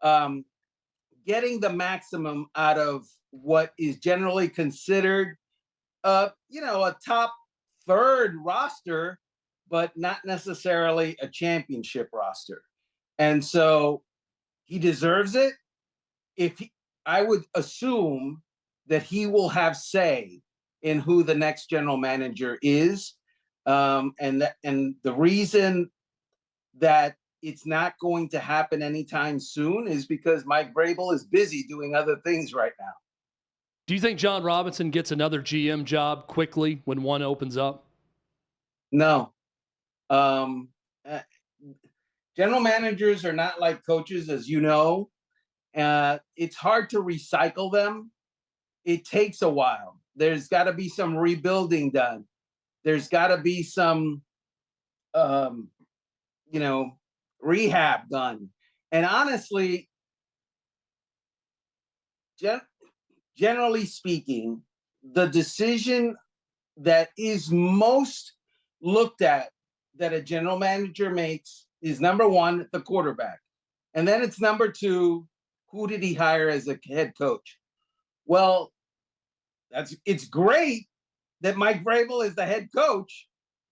getting the maximum out of what is generally considered, a top 3rd roster, but not necessarily a championship roster. And so he deserves it. I would assume that he will have say in who the next general manager is. And the reason that it's not going to happen anytime soon is because Mike Vrabel is busy doing other things right now. Do you think John Robinson gets another GM job quickly when one opens up? No. General managers are not like coaches, as you know. It's hard to recycle them. It takes a while. There's got to be some rebuilding done. There's got to be some, rehab done. And honestly, generally speaking, the decision that is most looked at that a general manager makes is, number 1, the quarterback. And then it's number 2, who did he hire as a head coach? Well, it's great that Mike Vrabel is the head coach,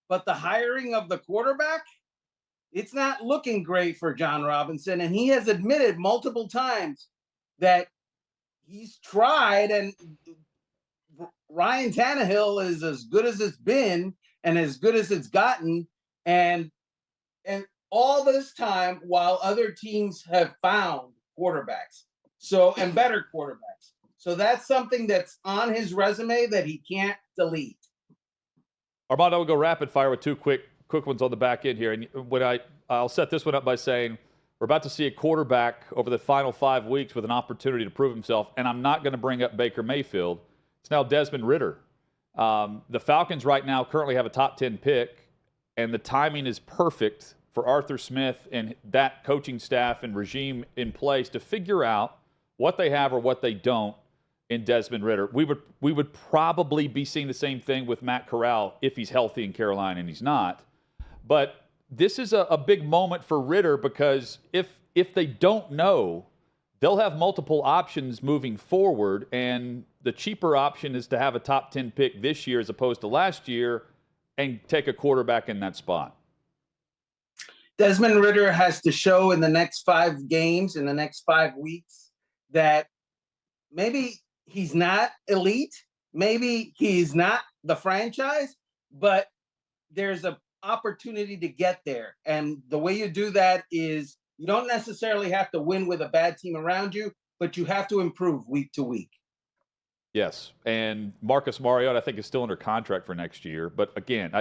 but the hiring of the quarterback, it's not looking great for John Robinson. And he has admitted multiple times that he's tried, and Ryan Tannehill is as good as it's been and as good as it's gotten. And all this time, while other teams have found quarterbacks, and better quarterbacks. So that's something that's on his resume that he can't delete. Armando, we'll go rapid fire with 2 quick ones on the back end here. And I'll set this one up by saying we're about to see a quarterback over the final 5 weeks with an opportunity to prove himself. And I'm not going to bring up Baker Mayfield. It's now Desmond Ridder. The Falcons right now currently have a top 10 pick, and the timing is perfect for Arthur Smith and that coaching staff and regime in place to figure out what they have or what they don't in Desmond Ridder. We would probably be seeing the same thing with Matt Corral if he's healthy in Carolina, and he's not. But this is a big moment for Ridder, because if they don't know, they'll have multiple options moving forward, and the cheaper option is to have a top 10 pick this year as opposed to last year and take a quarterback in that spot. Desmond Ridder has to show in the next 5 games, in the next 5 weeks, that maybe he's not elite, maybe he's not the franchise, but there's an opportunity to get there. And the way you do that is you don't necessarily have to win with a bad team around you, but you have to improve week to week. Yes, and Marcus Mariota, I think, is still under contract for next year. But again,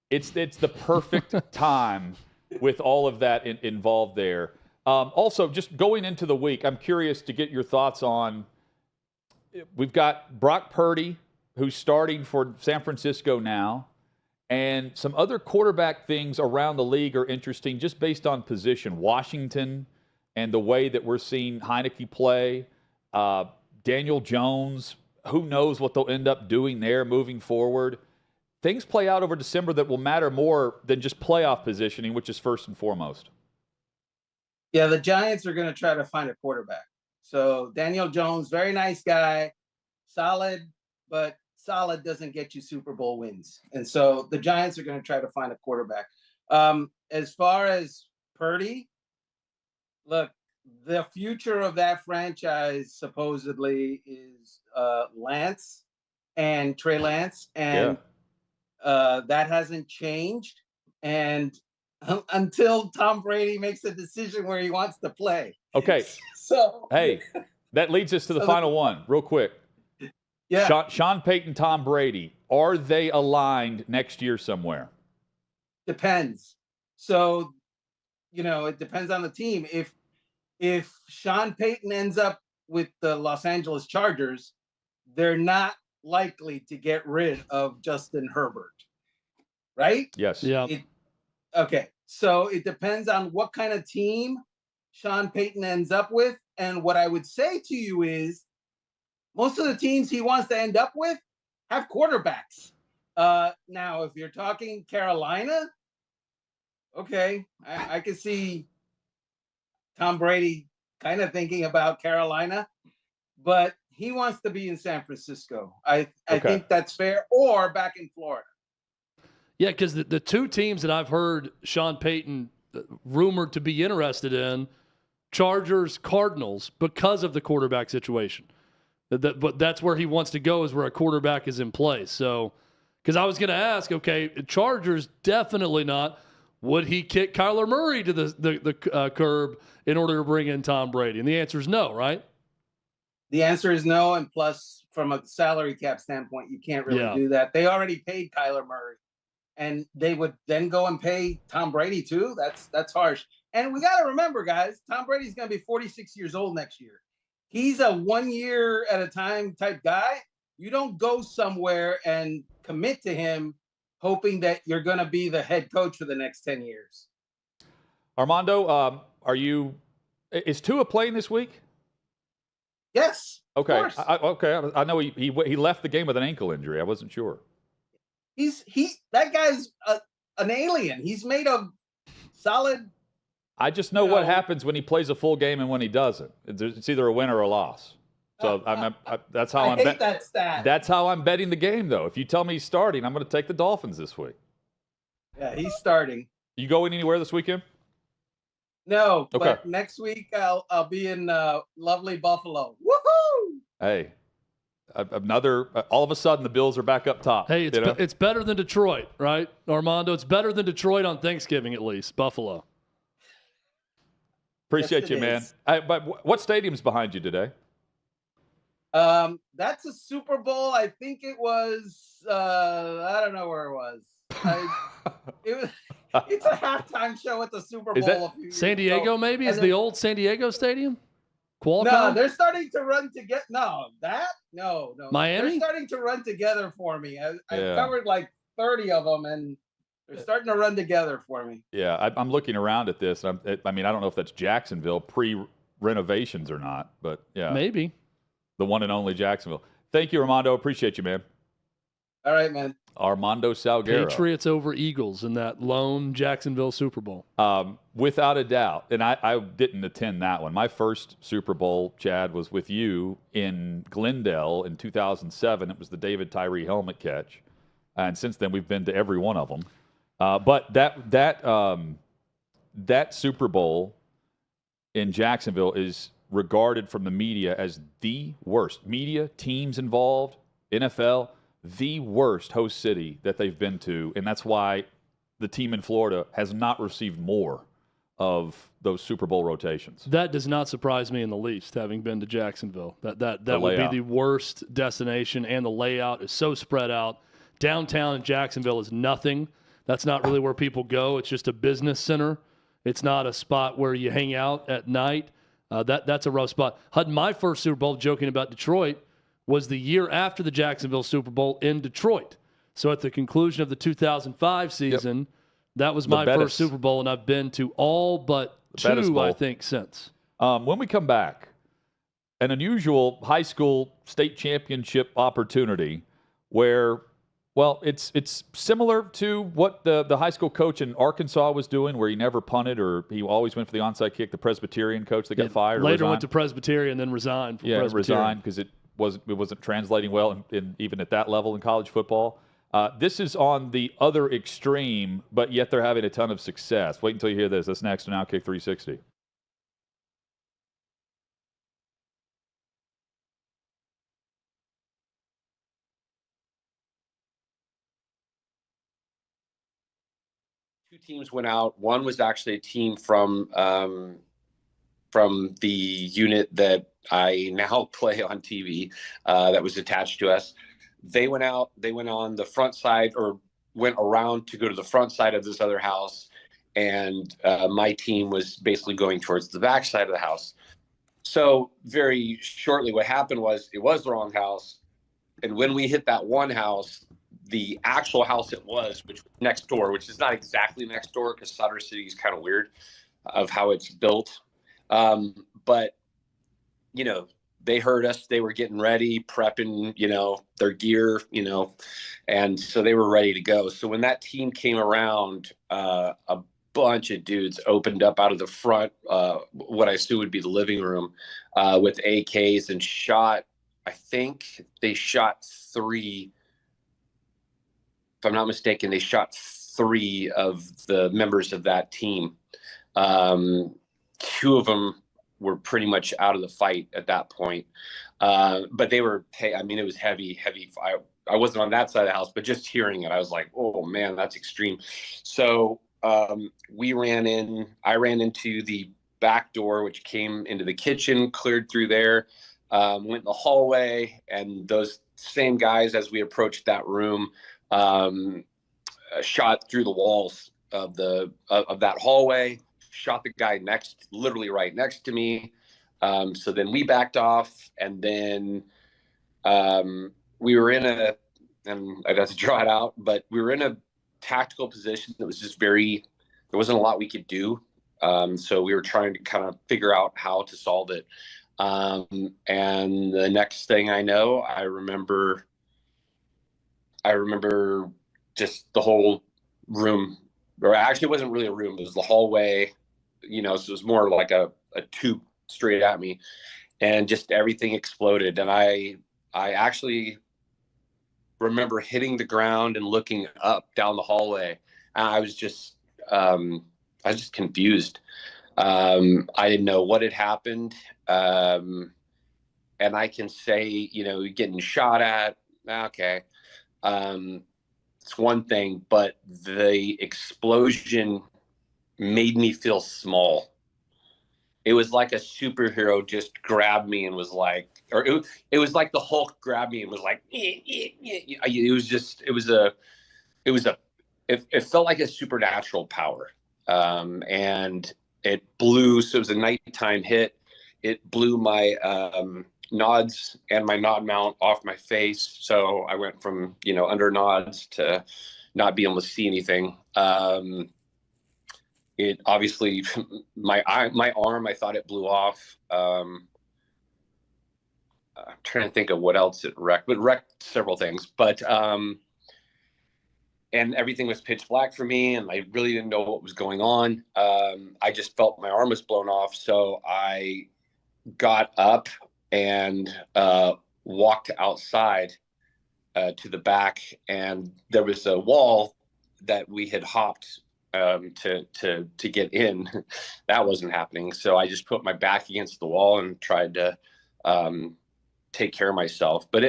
it's the perfect time with all of that involved there. Also, just going into the week, I'm curious to get your thoughts on. We've got Brock Purdy, who's starting for San Francisco now, and some other quarterback things around the league are interesting, just based on position. Washington and the way that we're seeing Heineke play. Daniel Jones, who knows what they'll end up doing there moving forward. Things play out over December that will matter more than just playoff positioning, which is first and foremost. Yeah, the Giants are going to try to find a quarterback. So Daniel Jones, very nice guy, solid, but solid doesn't get you Super Bowl wins. And so the Giants are going to try to find a quarterback. As far as Purdy, look, the future of that franchise supposedly is Lance and Trey Lance, and that hasn't changed. And until Tom Brady makes a decision where he wants to play. Okay. So hey, that leads us to the final one, real quick. Yeah. Sean Payton, Tom Brady, are they aligned next year somewhere? Depends. So, it depends on the team. If Sean Payton ends up with the Los Angeles Chargers, they're not likely to get rid of Justin Herbert, right? Yes. Yeah. Okay. So it depends on what kind of team Sean Payton ends up with. And what I would say to you is, most of the teams he wants to end up with have quarterbacks. Now, if you're talking Carolina, okay, I can see Tom Brady kind of thinking about Carolina, but he wants to be in San Francisco. I think that's fair, or back in Florida. Yeah, because the two teams that I've heard Sean Payton rumored to be interested in, Chargers, Cardinals, because of the quarterback situation. But that's where he wants to go, is where a quarterback is in place. So, because I was going to ask, okay, Chargers, definitely not. Would he kick Kyler Murray to the curb in order to bring in Tom Brady? And the answer is no, right? The answer is no, and plus, from a salary cap standpoint, you can't really do that. They already paid Kyler Murray, and they would then go and pay Tom Brady too. That's harsh. And we got to remember, guys, Tom Brady's going to be 46 years old next year. He's a 1 year at a time type guy. You don't go somewhere and commit to him hoping that you're going to be the head coach for the next 10 years. Armando, is Tua playing this week? Yes. Okay. I know he left the game with an ankle injury. I wasn't sure. That guy's an alien. He's made of solid. I just know what happens when he plays a full game and when he doesn't. It's either a win or a loss. So that's how hate that stat. That's how I'm betting the game, though. If you tell me he's starting, I'm going to take the Dolphins this week. Yeah, he's starting. You going anywhere this weekend? No, but next week I'll be in lovely Buffalo. Woohoo! Hey, all of a sudden the Bills are back up top. Hey, it's better than Detroit, right, Armando? It's better than Detroit on Thanksgiving, at least. Buffalo. Appreciate you, man. But what stadium's behind you today? That's a Super Bowl. I think it was. I don't know where it was. It's a halftime show at the Super Bowl. San Diego? Maybe is the old San Diego Stadium. Qualcomm? No, they're starting to run together. No. Miami. They're starting to run together for me. I covered like 30 of them, and they're starting to run together for me. Yeah, I'm looking around at this. I don't know if that's Jacksonville renovations or not, but yeah. Maybe. The one and only Jacksonville. Thank you, Armando. Appreciate you, man. All right, man. Armando Salguero. Patriots over Eagles in that lone Jacksonville Super Bowl. Without a doubt. And I didn't attend that one. My first Super Bowl, Chad, was with you in Glendale in 2007. It was the David Tyree helmet catch. And since then, we've been to every one of them. But that Super Bowl in Jacksonville is regarded from the media as the worst. Media, teams involved, NFL, the worst host city that they've been to. And that's why the team in Florida has not received more of those Super Bowl rotations. That does not surprise me in the least, having been to Jacksonville. That would be the worst destination, and the layout is so spread out. Downtown in Jacksonville is nothing. That's not really where people go. It's just a business center. It's not a spot where you hang out at night. That's a rough spot. Hutton, my first Super Bowl, joking about Detroit, was the year after the Jacksonville Super Bowl in Detroit. So at the conclusion of the 2005 season, that was my first Super Bowl, and I've been to all but two, I think, since. When we come back, an unusual high school state championship opportunity where, well, it's similar to what the high school coach in Arkansas was doing, where he never punted or he always went for the onside kick, the Presbyterian coach that got fired. Later went to Presbyterian, then resigned from Presbyterian. Resigned because it wasn't translating well even at that level in college football. This is on the other extreme, but yet they're having a ton of success. Wait until you hear this. That's next on OutKick 360. Two teams went out. One was actually a team from the unit that I now play on TV that was attached to us. They went out. They went on the front side, or went around to go to the front side of this other house, and my team was basically going towards the back side of the house. So very shortly, what happened was it was the wrong house, and when we hit that one house, the actual house it was, which was next door, which is not exactly next door because Sutter City is kind of weird of how it's built. But, you know, they heard us. They were getting ready, prepping, you know, their gear, you know, and so they were ready to go. So when that team came around, a bunch of dudes opened up out of the front, what I assume would be the living room, with AKs and shot. I think they shot 3. If I'm not mistaken, they shot 3 of the members of that team. 2 of them were pretty much out of the fight at that point. But they were, I mean, it was heavy. I wasn't on that side of the house, but just hearing it, I was like, oh man, that's extreme. So I ran into the back door, which came into the kitchen, cleared through there, went in the hallway, and those same guys, as we approached that room, shot through the walls of that hallway, shot the guy literally right next to me. So then we backed off, and then we were and I'd have to draw it out, but we were in a tactical position that was just there wasn't a lot we could do. So we were trying to kind of figure out how to solve it. And the next thing I know, I remember just the whole room, or actually it wasn't really a room, it was the hallway, you know, so it was more like a tube straight at me, and just everything exploded. And I actually remember hitting the ground and looking up down the hallway. And I was just confused. I didn't know what had happened. And I can say, you know, getting shot at, okay. It's one thing, but the explosion made me feel small. It was like a superhero just grabbed me and was like, or it was like the Hulk grabbed me and was like, it felt like a supernatural power. And it blew, so it was a nighttime hit. It blew my nods and my nod mount off my face. So I went from, you know, under nods to not being able to see anything. it obviously my arm, I thought it blew off. I'm trying to think of what else it wrecked, but wrecked several things. But and everything was pitch black for me, and I really didn't know what was going on. I just felt my arm was blown off, so I got up and walked outside to the back, and there was a wall that we had hopped to get in. That wasn't happening, so I just put my back against the wall and tried to take care of myself. But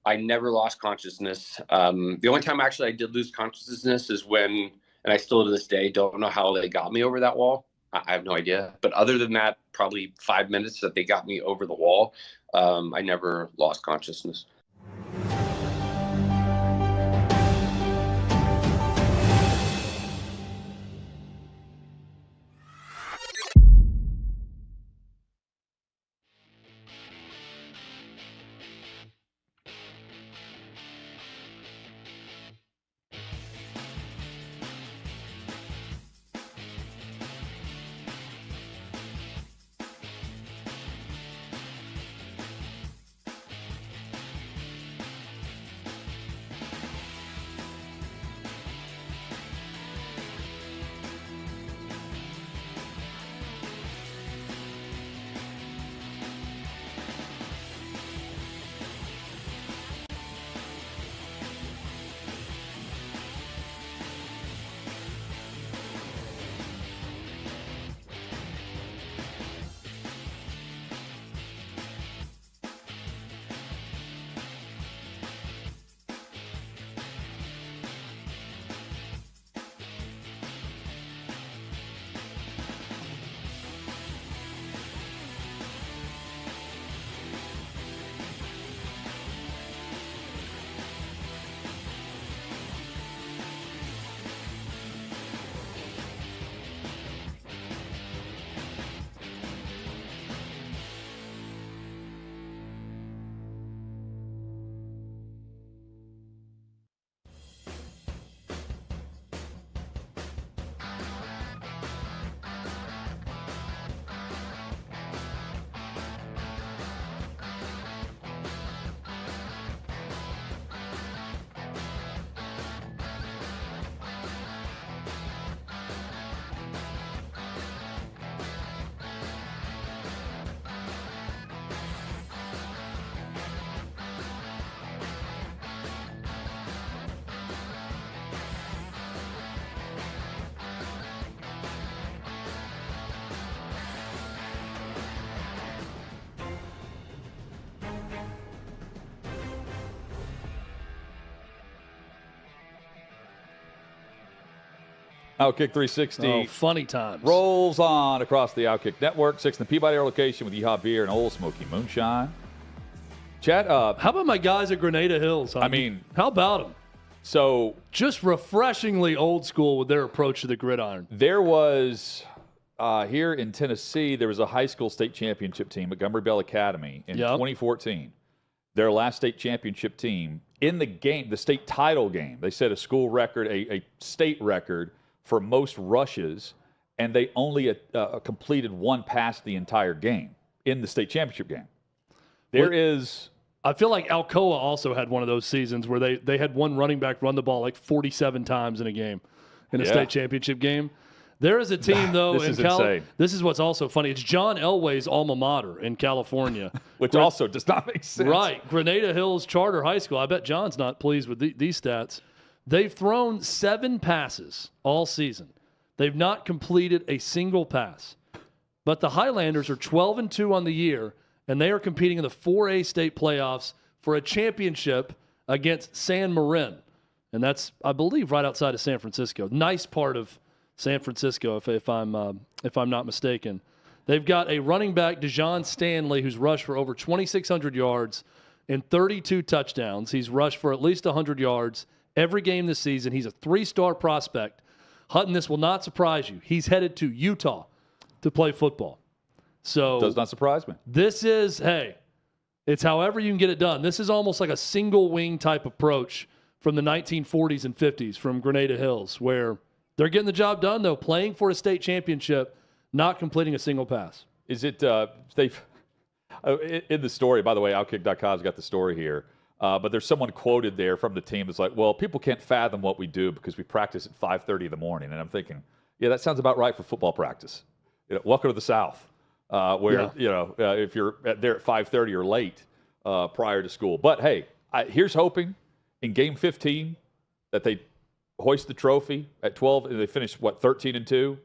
I never lost consciousness. The only time actually I did lose consciousness is when, and I still to this day don't know how they got me over that wall. I have no idea. But other than that, probably 5 minutes that they got me over the wall, I never lost consciousness. OutKick 360. Oh, funny times. Rolls on across the OutKick network. 6th in the Peabody location with Yeehaw Beer and Old Smoky Moonshine. Chat up. How about my guys at Grenada Hills? I mean, how about them? So just refreshingly old school with their approach to the gridiron. There was here in Tennessee, there was a high school state championship team at Montgomery Bell Academy in 2014. Their last state championship team in the game, the state title game, they set a school record, a state record for most rushes, and they only completed one pass the entire game in the state championship game. I feel like Alcoa also had one of those seasons where they had one running back run the ball like 47 times in a game, in a state championship game. There is a team, though, this is insane. This is what's also funny. It's John Elway's alma mater in California. Which also does not make sense. Right. Grenada Hills Charter High School. I bet John's not pleased with these stats. They've thrown 7 passes all season. They've not completed a single pass. But the Highlanders are 12-2 on the year, and they are competing in the 4A state playoffs for a championship against San Marin. And that's, I believe, right outside of San Francisco. Nice part of San Francisco, if I'm not mistaken. They've got a running back, Dejon Stanley, who's rushed for over 2,600 yards and 32 touchdowns. He's rushed for at least 100 yards every game this season. He's a 3-star prospect. Hutton, this will not surprise you. He's headed to Utah to play football. So does not surprise me. This is, it's however you can get it done. This is almost like a single wing type approach from the 1940s and 50s from Grenada Hills, where They're getting the job done, though, playing for a state championship, not completing a single pass. Is it they've in the story, by the way, OutKick.com's got the story here, but there's someone quoted there from the team that's like, well, people can't fathom what we do because we practice at 5:30 in the morning. And I'm thinking, yeah, that sounds about right for football practice. Welcome to the South, where, if you're there at 5:30 or late prior to school. But, hey, here's hoping in Game 15 that they hoist the trophy at 12, and they finish, 13-2,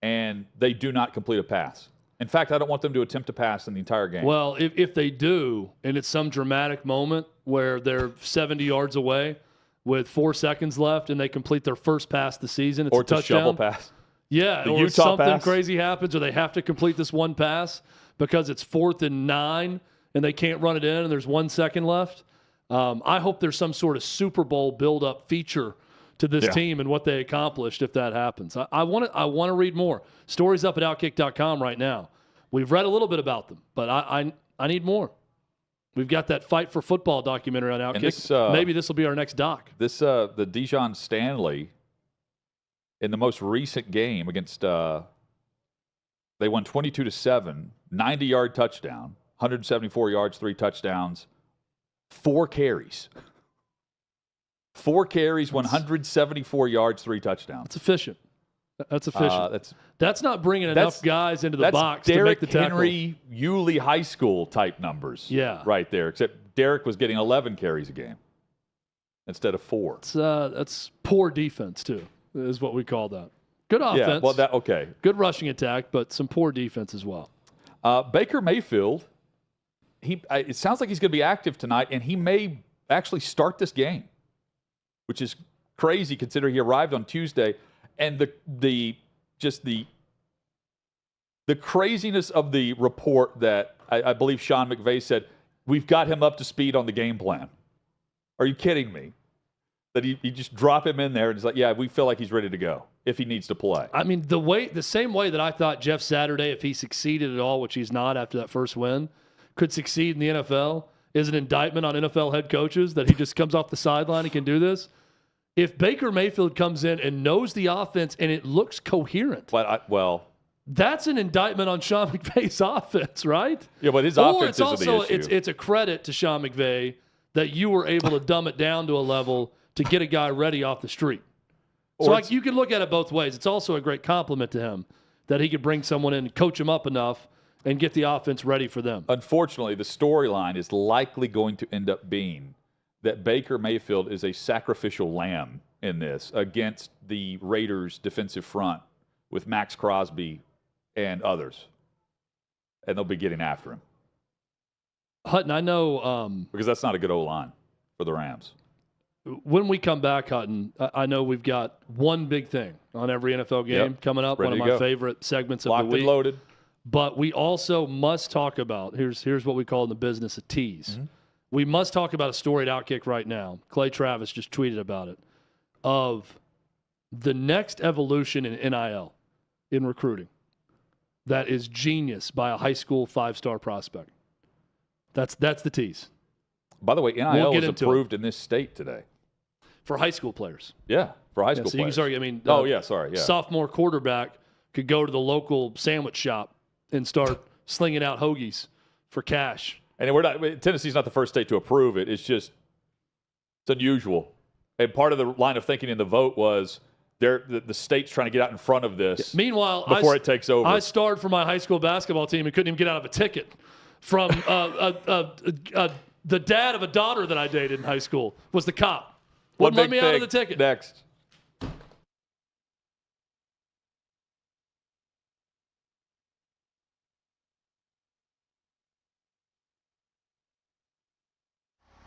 and they do not complete a pass. In fact, I don't want them to attempt to pass in the entire game. Well, if they do, and it's some dramatic moment where they're 70 yards away with 4 seconds left and they complete their first pass of the season, it's or a touchdown. Shovel pass. Yeah, the or Utah something pass. crazy happens, or they have to complete this one pass because it's 4th and 9 and they can't run it in and there's 1 second left. I hope there's some sort of Super Bowl build-up feature to this team and what they accomplished if that happens. I want to read more. Stories up at OutKick.com right now. We've read a little bit about them, but I need more. We've got that Fight for Football documentary on OutKick. Maybe this will be our next doc. The Dijon Stanley, in the most recent game against, they won 22-7, 90-yard touchdown, 174 yards, 3 touchdowns, 4 carries. 4 carries, 174 yards, 3 touchdowns. That's efficient. That's efficient. That's not bringing enough guys into the box to make the tackle. Henry, Yulee High School type numbers. Yeah. Right there. Except Derek was getting 11 carries a game instead of 4. That's poor defense, too, is what we call that. Good offense. Yeah, well, okay. Good rushing attack, but some poor defense as well. Baker Mayfield, it sounds like he's going to be active tonight, and he may actually start this game, which is crazy considering he arrived on Tuesday. And the craziness of the report that I believe Sean McVay said, we've got him up to speed on the game plan. Are you kidding me? That you just drop him in there and it's like, yeah, we feel like he's ready to go if he needs to play. I mean, the same way that I thought Jeff Saturday, if he succeeded at all, which he's not after that first win, could succeed in the NFL, is an indictment on NFL head coaches that he just comes off the sideline and can do this. If Baker Mayfield comes in and knows the offense and it looks coherent, that's an indictment on Sean McVay's offense, right? Yeah, but his offense isn't the issue. It's a credit to Sean McVay that you were able to dumb it down to a level to get a guy ready off the street. So you can look at it both ways. It's also a great compliment to him that he could bring someone in and coach him up enough and get the offense ready for them. Unfortunately, the storyline is likely going to end up being that Baker Mayfield is a sacrificial lamb in this against the Raiders' defensive front with Max Crosby and others. And they'll be getting after him. Hutton, I know... because that's not a good O-line for the Rams. When we come back, Hutton, I know we've got one big thing on every NFL game coming up, Ready one of my favorite segments of Locked the week. and loaded. But we also must talk about, here's what we call in the business a tease. Mm-hmm. We must talk about a story at OutKick right now. Clay Travis just tweeted about it, of the next evolution in NIL, in recruiting, that is genius by a high school 5-star prospect. That's the tease. By the way, NIL was approved in this state today. For high school players. Yeah, for high school players. Sophomore quarterback could go to the local sandwich shop and start slinging out hoagies for cash. And Tennessee's not the first state to approve it. It's unusual. And part of the line of thinking in the vote was the state's trying to get out in front of this. Yeah. Meanwhile, before it takes over. I starred for my high school basketball team and couldn't even get out of a ticket from the dad of a daughter that I dated in high school was the cop. Wouldn't let me out of the ticket. Next.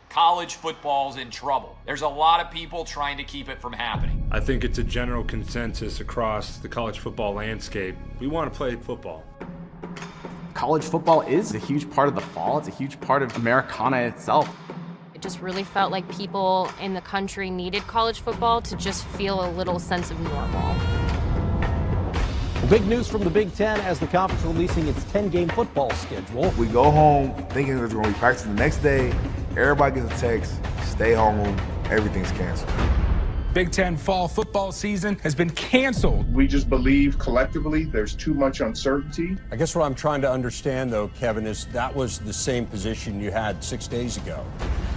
College football's in trouble. There's a lot of people trying to keep it from happening. I think it's a general consensus across the college football landscape. We want to play football. College football is a huge part of the fall. It's a huge part of Americana itself. It just really felt like people in the country needed college football to just feel a little sense of normal. Big news from the Big Ten as the conference releasing its 10-game football schedule. We go home thinking there's going to be practice the next day. Everybody gets a text, stay home, everything's canceled. Big Ten fall football season has been canceled. We just believe collectively there's too much uncertainty. I guess what I'm trying to understand, though, Kevin, is that was the same position you had 6 days ago.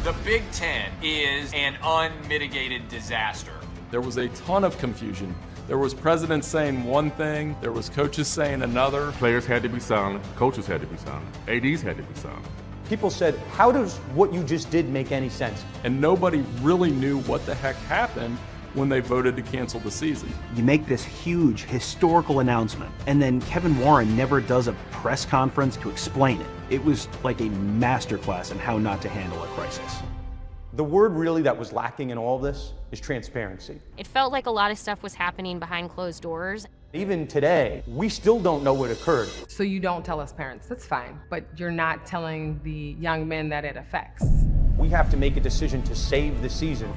The Big Ten is an unmitigated disaster. There was a ton of confusion. There was presidents saying one thing, there was coaches saying another. Players had to be silent, coaches had to be silent, ADs had to be silent. People said, how does what you just did make any sense? And nobody really knew what the heck happened when they voted to cancel the season. You make this huge historical announcement, and then Kevin Warren never does a press conference to explain it. It was like a masterclass in how not to handle a crisis. The word really that was lacking in all this is transparency. It felt like a lot of stuff was happening behind closed doors. Even today, we still don't know what occurred. So you don't tell us parents, that's fine. But you're not telling the young men that it affects. We have to make a decision to save the season.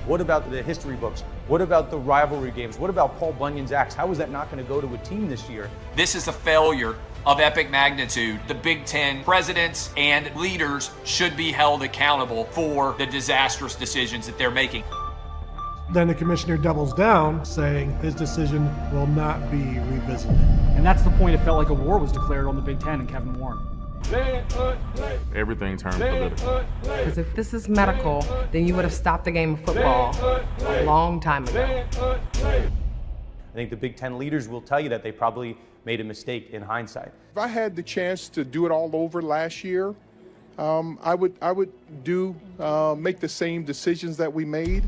What about the history books? What about the rivalry games? What about Paul Bunyan's axe? How is that not going to go to a team this year? This is a failure of epic magnitude. The Big Ten presidents and leaders should be held accountable for the disastrous decisions that they're making. Then the commissioner doubles down, saying his decision will not be revisited. And that's the point. It felt like a war was declared on the Big Ten and Kevin Warren. Everything turned political. Because if this is medical, then you would have stopped the game of football a long time ago. I think the Big Ten leaders will tell you that they probably made a mistake in hindsight. If I had the chance to do it all over last year, I would make the same decisions that we made.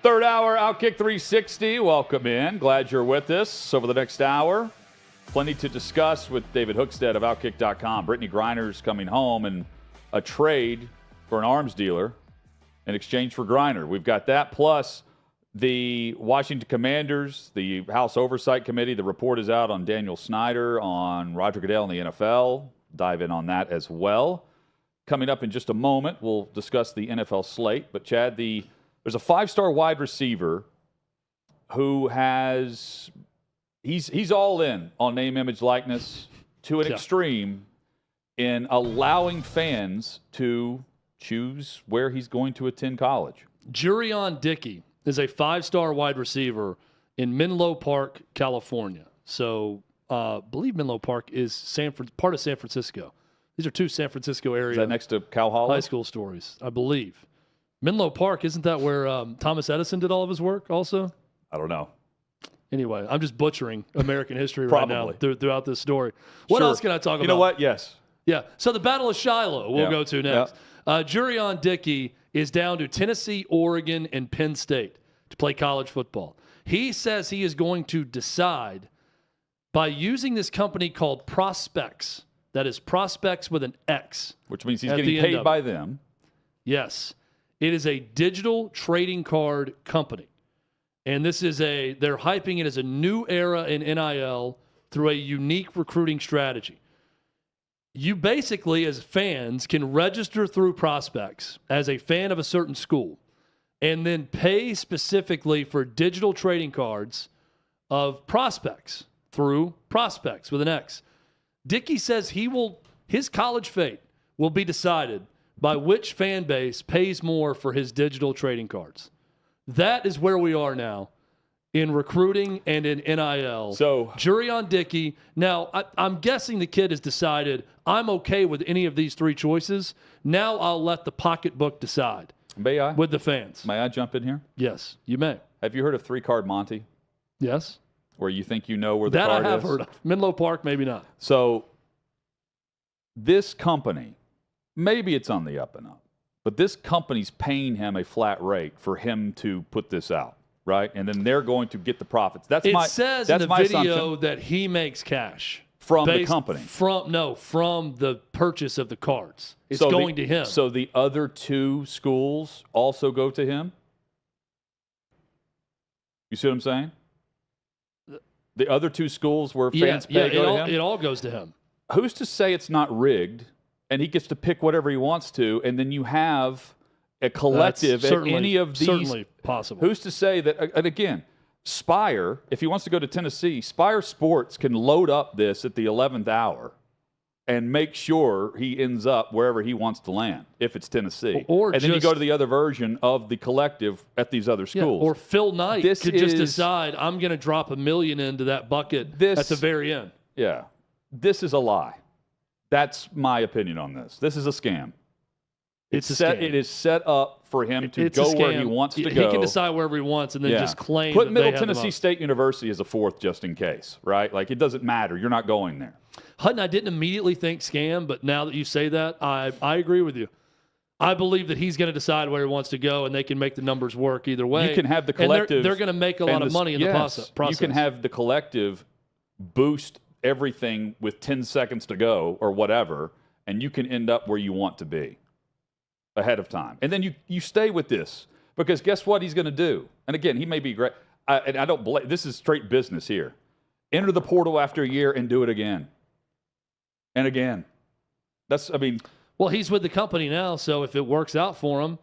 Third hour, OutKick 360. Welcome in. Glad you're with us over the next hour. Plenty to discuss with David Hookstead of OutKick.com. Brittany Greiner's coming home and a trade for an arms dealer in exchange for Griner. We've got that, plus the Washington Commanders, the House Oversight Committee. The report is out on Daniel Snyder, on Roger Goodell and the NFL. Dive in on that as well. Coming up in just a moment, we'll discuss the NFL slate. But, Chad, there's a five-star wide receiver who has he's all in on name, image, likeness to an extreme in allowing fans to choose where he's going to attend college. Jurion Dickey is a five-star wide receiver in Menlo Park, California. So I believe Menlo Park is part of San Francisco. These are two San Francisco area. Is that next to Cal Hollow? High school stories, I believe. Menlo Park, isn't that where Thomas Edison did all of his work also? I don't know. Anyway, I'm just butchering American history right now throughout this story. What else can I talk about? You know what? Yes. Yeah. So the Battle of Shiloh we'll go to next. Jurion Dickey is down to Tennessee, Oregon, and Penn State to play college football. He says he is going to decide by using this company called Prospects. That is Prospects with an X. Which means he's getting paid by them. Yes. It is a digital trading card company. And they're hyping it as a new era in NIL through a unique recruiting strategy. You basically, as fans, can register through Prospects as a fan of a certain school and then pay specifically for digital trading cards of prospects through Prospects with an X. Dickey says his college fate will be decided by which fan base pays more for his digital trading cards. That is where we are now in recruiting and in NIL. So, jury on Dickey. Now, I'm guessing the kid has decided, I'm okay with any of these three choices. Now I'll let the pocketbook decide. May I? With the fans. May I jump in here? Yes, you may. Have you heard of three-card Monty? Yes. Where you think you know where the that card is? That I have heard of. Menlo Park, maybe not. So this company, maybe it's on the up and up, but this company's paying him a flat rate for him to put this out, right? And then they're going to get the profits. It says in the video that he makes cash. From the company? From the purchase of the cards. It's going to him. So the other two schools also go to him? You see what I'm saying? The other two schools where fans pay go to him? It all goes to him. Who's to say it's not rigged and he gets to pick whatever he wants to, and then you have a collective at any of these? Certainly possible. Who's to say that, and again, Spire, if he wants to go to Tennessee, Spire Sports can load up this at the 11th hour and make sure he ends up wherever he wants to land, if it's Tennessee. And then you go to the other version of the collective at these other schools. Or Phil Knight could just decide, I'm going to drop $1 million into that bucket at the very end. Yeah. This is a lie. That's my opinion on this. This is a scam. It's a scam. It is set up for him to go where he wants to go. He can decide wherever he wants and then just claim Put that Middle they Tennessee have State University as a fourth just in case, right? Like, it doesn't matter. You're not going there. Hutton, I didn't immediately think scam, but now that you say that, I agree with you. I believe that he's going to decide where he wants to go, and they can make the numbers work either way. You can have the collective. And they're going to make a lot of money in the process. You can have the collective boost everything with 10 seconds to go or whatever, and you can end up where you want to be ahead of time. And then you stay with this, because guess what he's going to do? And again, he may be great. And I don't blame. This is straight business here. Enter the portal after a year and do it again. And again. Well, he's with the company now, so if it works out for him,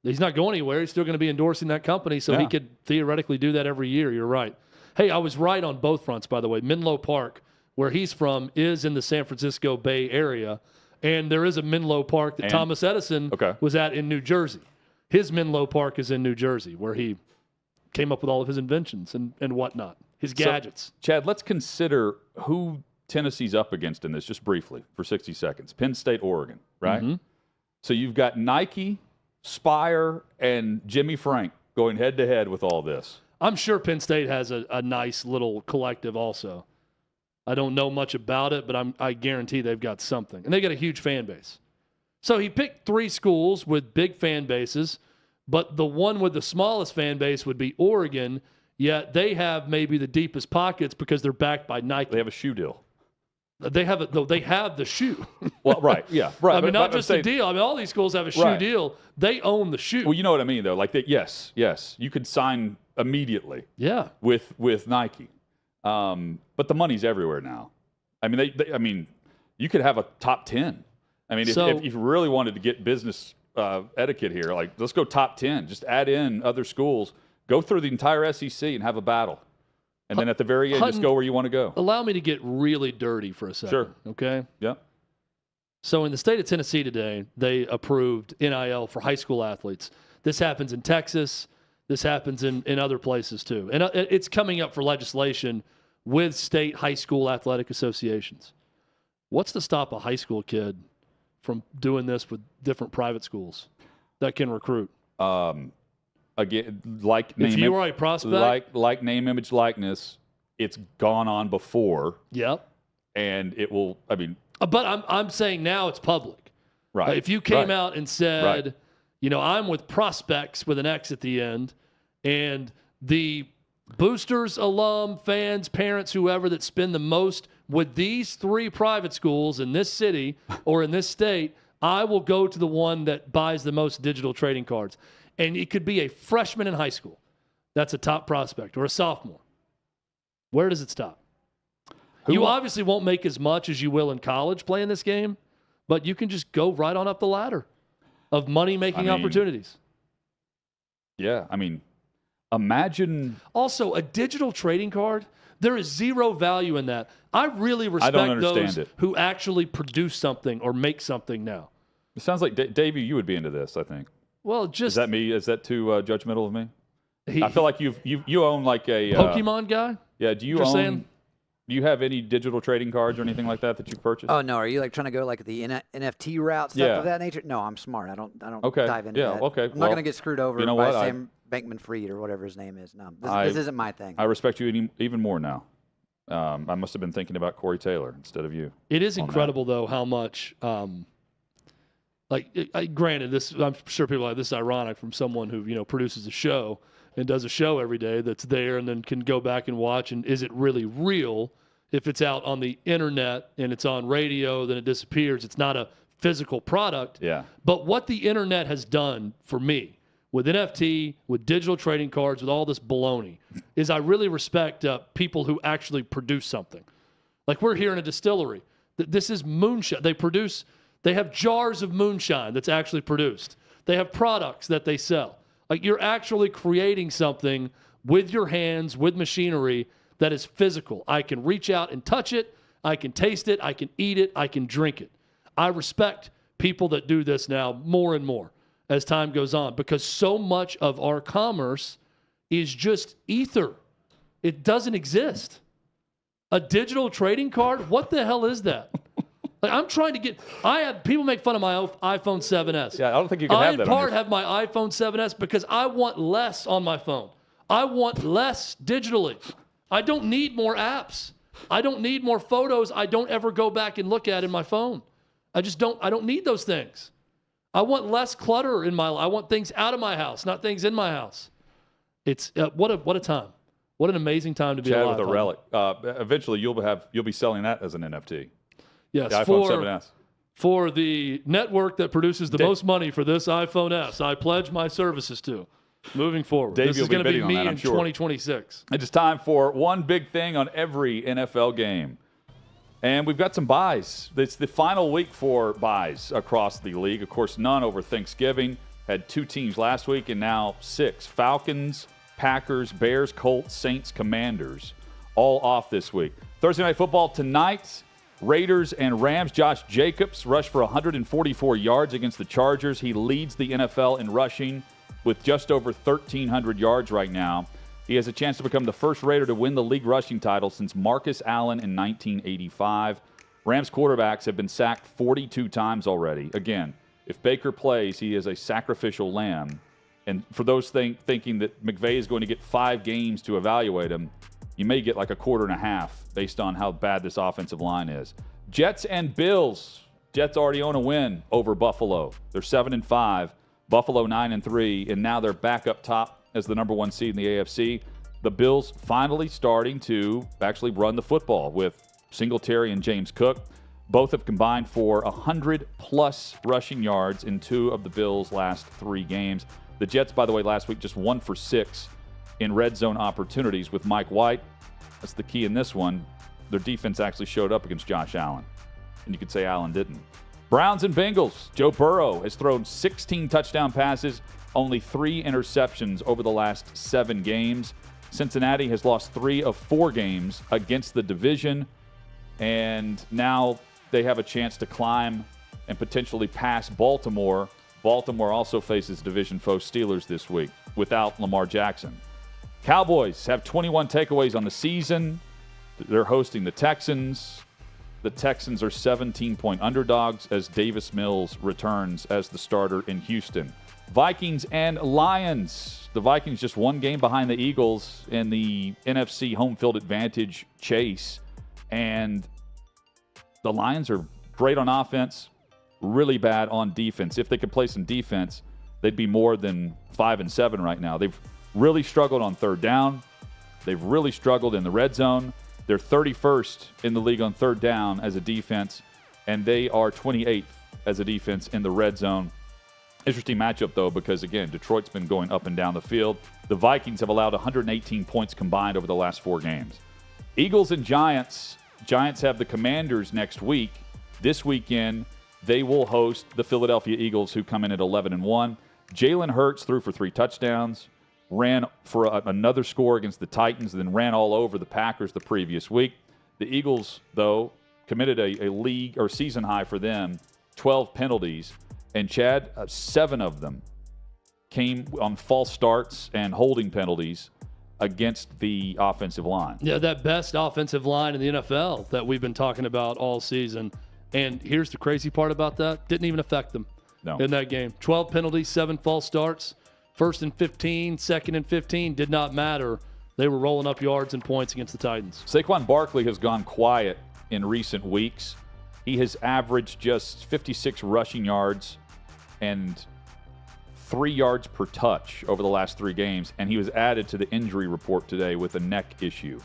he's not going anywhere. He's still going to be endorsing that company, so he could theoretically do that every year. You're right. Hey, I was right on both fronts, by the way. Menlo Park, where he's from, is in the San Francisco Bay Area, and there is a Menlo Park that Thomas Edison was at in New Jersey. His Menlo Park is in New Jersey, where he came up with all of his inventions and whatnot, his gadgets. So, Chad, let's consider who Tennessee's up against in this, just briefly, for 60 seconds. Penn State, Oregon, right? Mm-hmm. So you've got Nike, Spire, and Jimmy Frank going head-to-head with all this. I'm sure Penn State has a nice little collective also. I don't know much about it, but I guarantee they've got something. And they got a huge fan base. So he picked 3 schools with big fan bases, but the one with the smallest fan base would be Oregon, yet they have maybe the deepest pockets because they're backed by Nike. They have a shoe deal. They have the shoe. Well, right, yeah, right. I mean, not just a deal. I mean, all these schools have a shoe deal. They own the shoe. Well, you know what I mean, though. Like, yes, you could sign immediately. Yeah. With Nike, but the money's everywhere now. I mean, you could have a top 10. I mean, if you really wanted to get business etiquette here, like, let's go top 10. Just add in other schools. Go through the entire SEC and have a battle. And then at the very end, just go where you want to go. Allow me to get really dirty for a second. Sure. Okay? Yeah. So in the state of Tennessee today, they approved NIL for high school athletes. This happens in Texas. This happens in other places too. And it's coming up for legislation with state high school athletic associations. What's to stop a high school kid from doing this with different private schools that can recruit? Again, if you are a prospect, like name, image, likeness, it's gone on before. Yep. And it will. I mean, but I'm saying now it's public. Right. If you came out and said, I'm with Prospects with an X at the end, and the Boosters, alum, fans, parents, whoever that spend the most with these 3 private schools in this city or in this state, I will go to the one that buys the most digital trading cards. And it could be a freshman in high school. That's a top prospect, or a sophomore. Where does it stop? You obviously won't make as much as you will in college playing this game, but you can just go right on up the ladder of money-making opportunities. Yeah, imagine. Also, a digital trading card, there is zero value in that. I really respect those who actually produce something or make something now. It sounds like, Davey, you would be into this, I think. Well, just. Is that me? Is that too judgmental of me? I feel like you own like a. Pokemon guy? Yeah, do you own. Do you have any digital trading cards or anything like that you've purchased? Oh no, are you like trying to go like the NFT route, stuff of that nature? No, I'm smart. I don't dive into that. Okay. I'm not going to get screwed over by Sam Bankman-Fried or whatever his name is. No, this isn't my thing. I respect you even more now. I must have been thinking about Corey Taylor instead of you. It is incredible though how much. Granted, this I'm sure people are like this is ironic from someone who produces a show and does a show every day that's there and then can go back and watch. And is it really real? If it's out on the internet and it's on radio, then it disappears. It's not a physical product. Yeah. But what the internet has done for me with NFT, with digital trading cards, with all this baloney, is I really respect people who actually produce something. Like we're here in a distillery. This is moonshine. They have jars of moonshine that's actually produced. They have products that they sell. Like you're actually creating something with your hands, with machinery that is physical. I can reach out and touch it. I can taste it. I can eat it. I can drink it. I respect people that do this now more and more as time goes on because so much of our commerce is just ether. It doesn't exist. A digital trading card? What the hell is that? Like I'm trying to get. People make fun of my iPhone 7s. Yeah, I don't think you can have that. I in part have my iPhone 7s because I want less on my phone. I want less digitally. I don't need more apps. I don't need more photos I don't ever go back and look at in my phone. I don't need those things. I want less clutter in my life. I want things out of my house, not things in my house. It's what a time. What an amazing time to be alive. With a relic. Eventually you'll be selling that as an NFT. Yes, the iPhone 7S. For the network that produces the most money for this iPhone S, I pledge my services to. Moving forward. Dave, this is going to be me in sure. 2026. It is time for one big thing on every NFL game. And we've got some buys. It's the final week for buys across the league. Of course, none over Thanksgiving. Had 2 teams last week and now 6. Falcons, Packers, Bears, Colts, Saints, Commanders. All off this week. Thursday Night Football tonight. Raiders and Rams. Josh Jacobs rushed for 144 yards against the Chargers. He leads the NFL in rushing with just over 1,300 yards right now. He has a chance to become the first Raider to win the league rushing title since Marcus Allen in 1985. Rams quarterbacks have been sacked 42 times already. Again, if Baker plays, he is a sacrificial lamb. And for those thinking that McVay is going to get 5 games to evaluate him, you may get like a quarter and a half based on how bad this offensive line is. Jets and Bills. Jets already own a win over Buffalo. They're 7-5. Buffalo 9-3, and now they're back up top as the number 1 seed in the AFC. The Bills finally starting to actually run the football with Singletary and James Cook. Both have combined for 100-plus rushing yards in 2 of the Bills' last 3 games. The Jets, by the way, last week just 1 for 6 in red zone opportunities with Mike White. That's the key in this one. Their defense actually showed up against Josh Allen, and you could say Allen didn't. Browns and Bengals. Joe Burrow has thrown 16 touchdown passes, only 3 interceptions over the last 7 games. Cincinnati has lost 3 of 4 games against the division, and now they have a chance to climb and potentially pass Baltimore. Baltimore also faces division foe Steelers this week without Lamar Jackson. Cowboys have 21 takeaways on the season. They're hosting the Texans. The Texans are 17-point underdogs as Davis Mills returns as the starter in Houston. Vikings and Lions. The Vikings just 1 game behind the Eagles in the NFC home field advantage chase. And the Lions are great on offense, really bad on defense. If they could play some defense, they'd be more than 5-7 right now. They've really struggled on third down. They've really struggled in the red zone. They're 31st in the league on third down as a defense, and they are 28th as a defense in the red zone. Interesting matchup, though, because, again, Detroit's been going up and down the field. The Vikings have allowed 118 points combined over the last 4 games. Eagles and Giants. Giants have the Commanders next week. This weekend, they will host the Philadelphia Eagles, who come in at 11-1. Jalen Hurts threw for 3 touchdowns, ran for another score against the Titans, then ran all over the Packers the previous week. The Eagles, though, committed a league or season high for them, 12 penalties. And Chad, 7 of them came on false starts and holding penalties against the offensive line. Yeah, that best offensive line in the NFL that we've been talking about all season. And here's the crazy part about that. Didn't even affect them in that game. 12 penalties, 7 false starts. 1st and 15, 2nd and 15, did not matter. They were rolling up yards and points against the Titans. Saquon Barkley has gone quiet in recent weeks. He has averaged just 56 rushing yards and 3 yards per touch over the last 3 games, and he was added to the injury report today with a neck issue.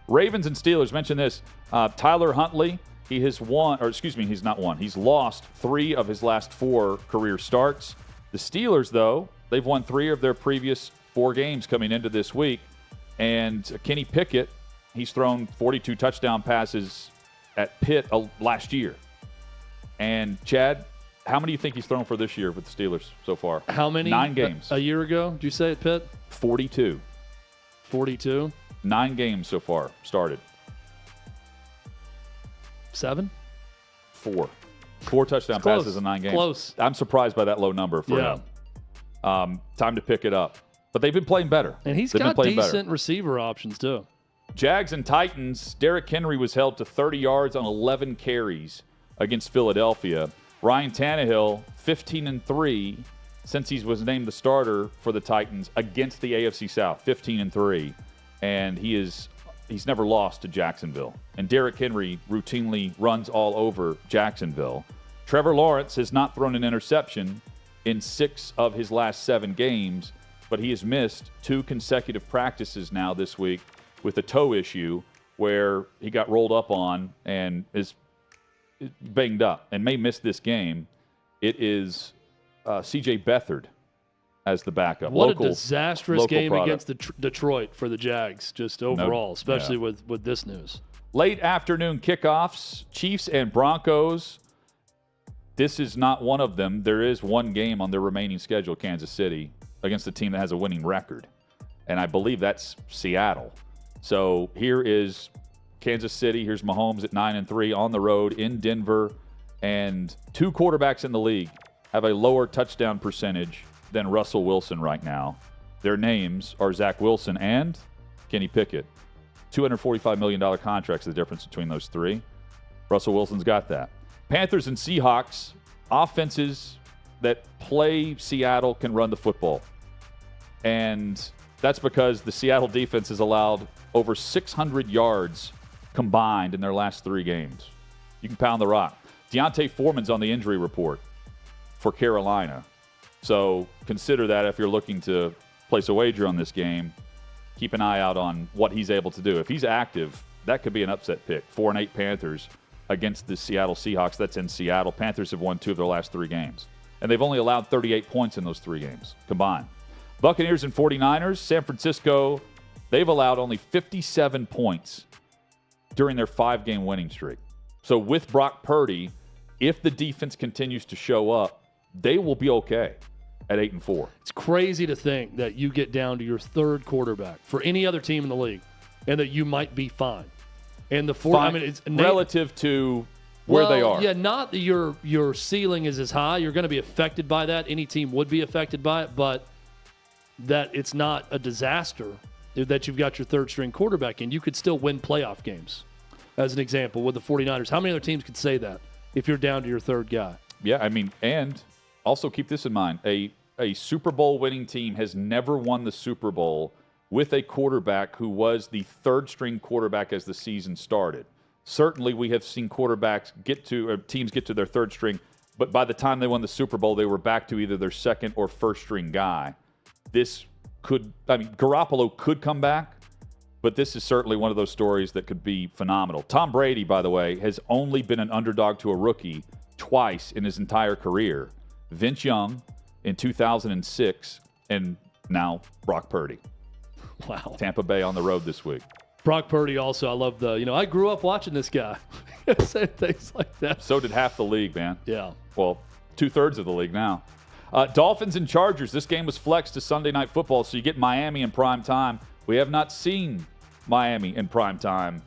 Ravens and Steelers, mention this. Tyler Huntley, he's not won. He's lost 3 of his last 4 career starts. The Steelers, though, they've won 3 of their previous 4 games coming into this week. And Kenny Pickett, he's thrown 42 touchdown passes at Pitt last year. And Chad, how many do you think he's thrown for this year with the Steelers so far? How many? 9 games. A year ago, did you say at Pitt? 42. 42? 9 games so far started. 7? 4. 4 touchdown passes in 9 games. Close. I'm surprised by that low number for him. Time to pick it up. But they've been playing better. And he's got decent receiver options, too. Jags and Titans. Derrick Henry was held to 30 yards on 11 carries against Philadelphia. Ryan Tannehill, 15-3 since he was named the starter for the Titans against the AFC South, 15-3. And he's never lost to Jacksonville. And Derrick Henry routinely runs all over Jacksonville. Trevor Lawrence has not thrown an interception in 6 of his last 7 games, but he has missed 2 consecutive practices now this week with a toe issue where he got rolled up on and is banged up and may miss this game. It is C.J. Beathard as the backup. What a disastrous game product. against Detroit for the Jags, just overall, especially with this news. Late afternoon kickoffs, Chiefs and Broncos. This is not one of them. There is one game on their remaining schedule, Kansas City, against a team that has a winning record. And I believe that's Seattle. So here is Kansas City. Here's Mahomes at 9-3 on the road in Denver. And 2 quarterbacks in the league have a lower touchdown percentage than Russell Wilson right now. Their names are Zach Wilson and Kenny Pickett. $245 million contracts, the difference between those 3. Russell Wilson's got that. Panthers and Seahawks, offenses that play Seattle can run the football. And that's because the Seattle defense has allowed over 600 yards combined in their last 3 games. You can pound the rock. Deontay Foreman's on the injury report for Carolina. So consider that if you're looking to place a wager on this game. Keep an eye out on what he's able to do. If he's active, that could be an upset pick. 4-8 Panthers against the Seattle Seahawks. That's in Seattle. Panthers have won 2 of their last 3 games. And they've only allowed 38 points in those 3 games combined. Buccaneers and 49ers. San Francisco, they've allowed only 57 points during their 5-game winning streak. So with Brock Purdy, if the defense continues to show up, they will be okay at 8-4. It's crazy to think that you get down to your 3rd quarterback for any other team in the league and that you might be fine. And the 4th, I mean, it's relative to where they are. Yeah, not that your ceiling is as high. You're going to be affected by that. Any team would be affected by it, but that it's not a disaster that you've got your 3rd string quarterback and you could still win playoff games. As an example, with the 49ers, how many other teams could say that if you're down to your 3rd guy? Yeah, I mean, and also keep this in mind. A Super Bowl winning team has never won the Super Bowl with a quarterback who was the 3rd string quarterback as the season started. Certainly we have seen quarterbacks teams get to their 3rd string, but by the time they won the Super Bowl, they were back to either their 2nd or 1st string guy. Garoppolo could come back, but this is certainly one of those stories that could be phenomenal. Tom Brady, by the way, has only been an underdog to a rookie twice in his entire career. Vince Young in 2006, and now Brock Purdy. Wow. Tampa Bay on the road this week. Brock Purdy also, I love I grew up watching this guy. Saying things like that. So did half the league, man. Yeah. Well, 2/3 of the league now. Dolphins and Chargers. This game was flexed to Sunday Night Football, so you get Miami in prime time. We have not seen Miami in prime time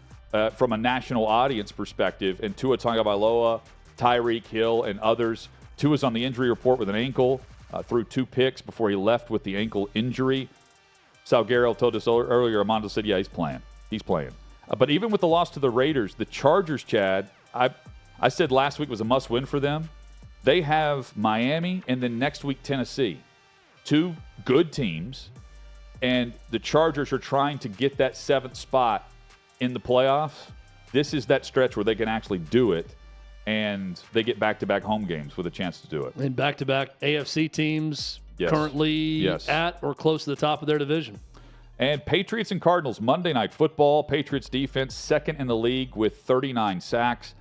from a national audience perspective. And Tua Tagovailoa, Tyreek Hill, and others. Tua's on the injury report with an ankle, threw 2 picks before he left with the ankle injury. Salguero told us earlier, Armando said, yeah, he's playing. He's playing. But even with the loss to the Raiders, the Chargers, Chad, I said last week was a must-win for them. They have Miami and then next week Tennessee. 2 good teams. And the Chargers are trying to get that 7th spot in the playoffs. This is that stretch where they can actually do it, and they get back-to-back home games with a chance to do it. And back-to-back AFC teams currently at or close to the top of their division. And Patriots and Cardinals, Monday Night Football. Patriots defense, 2nd in the league with 39 sacks.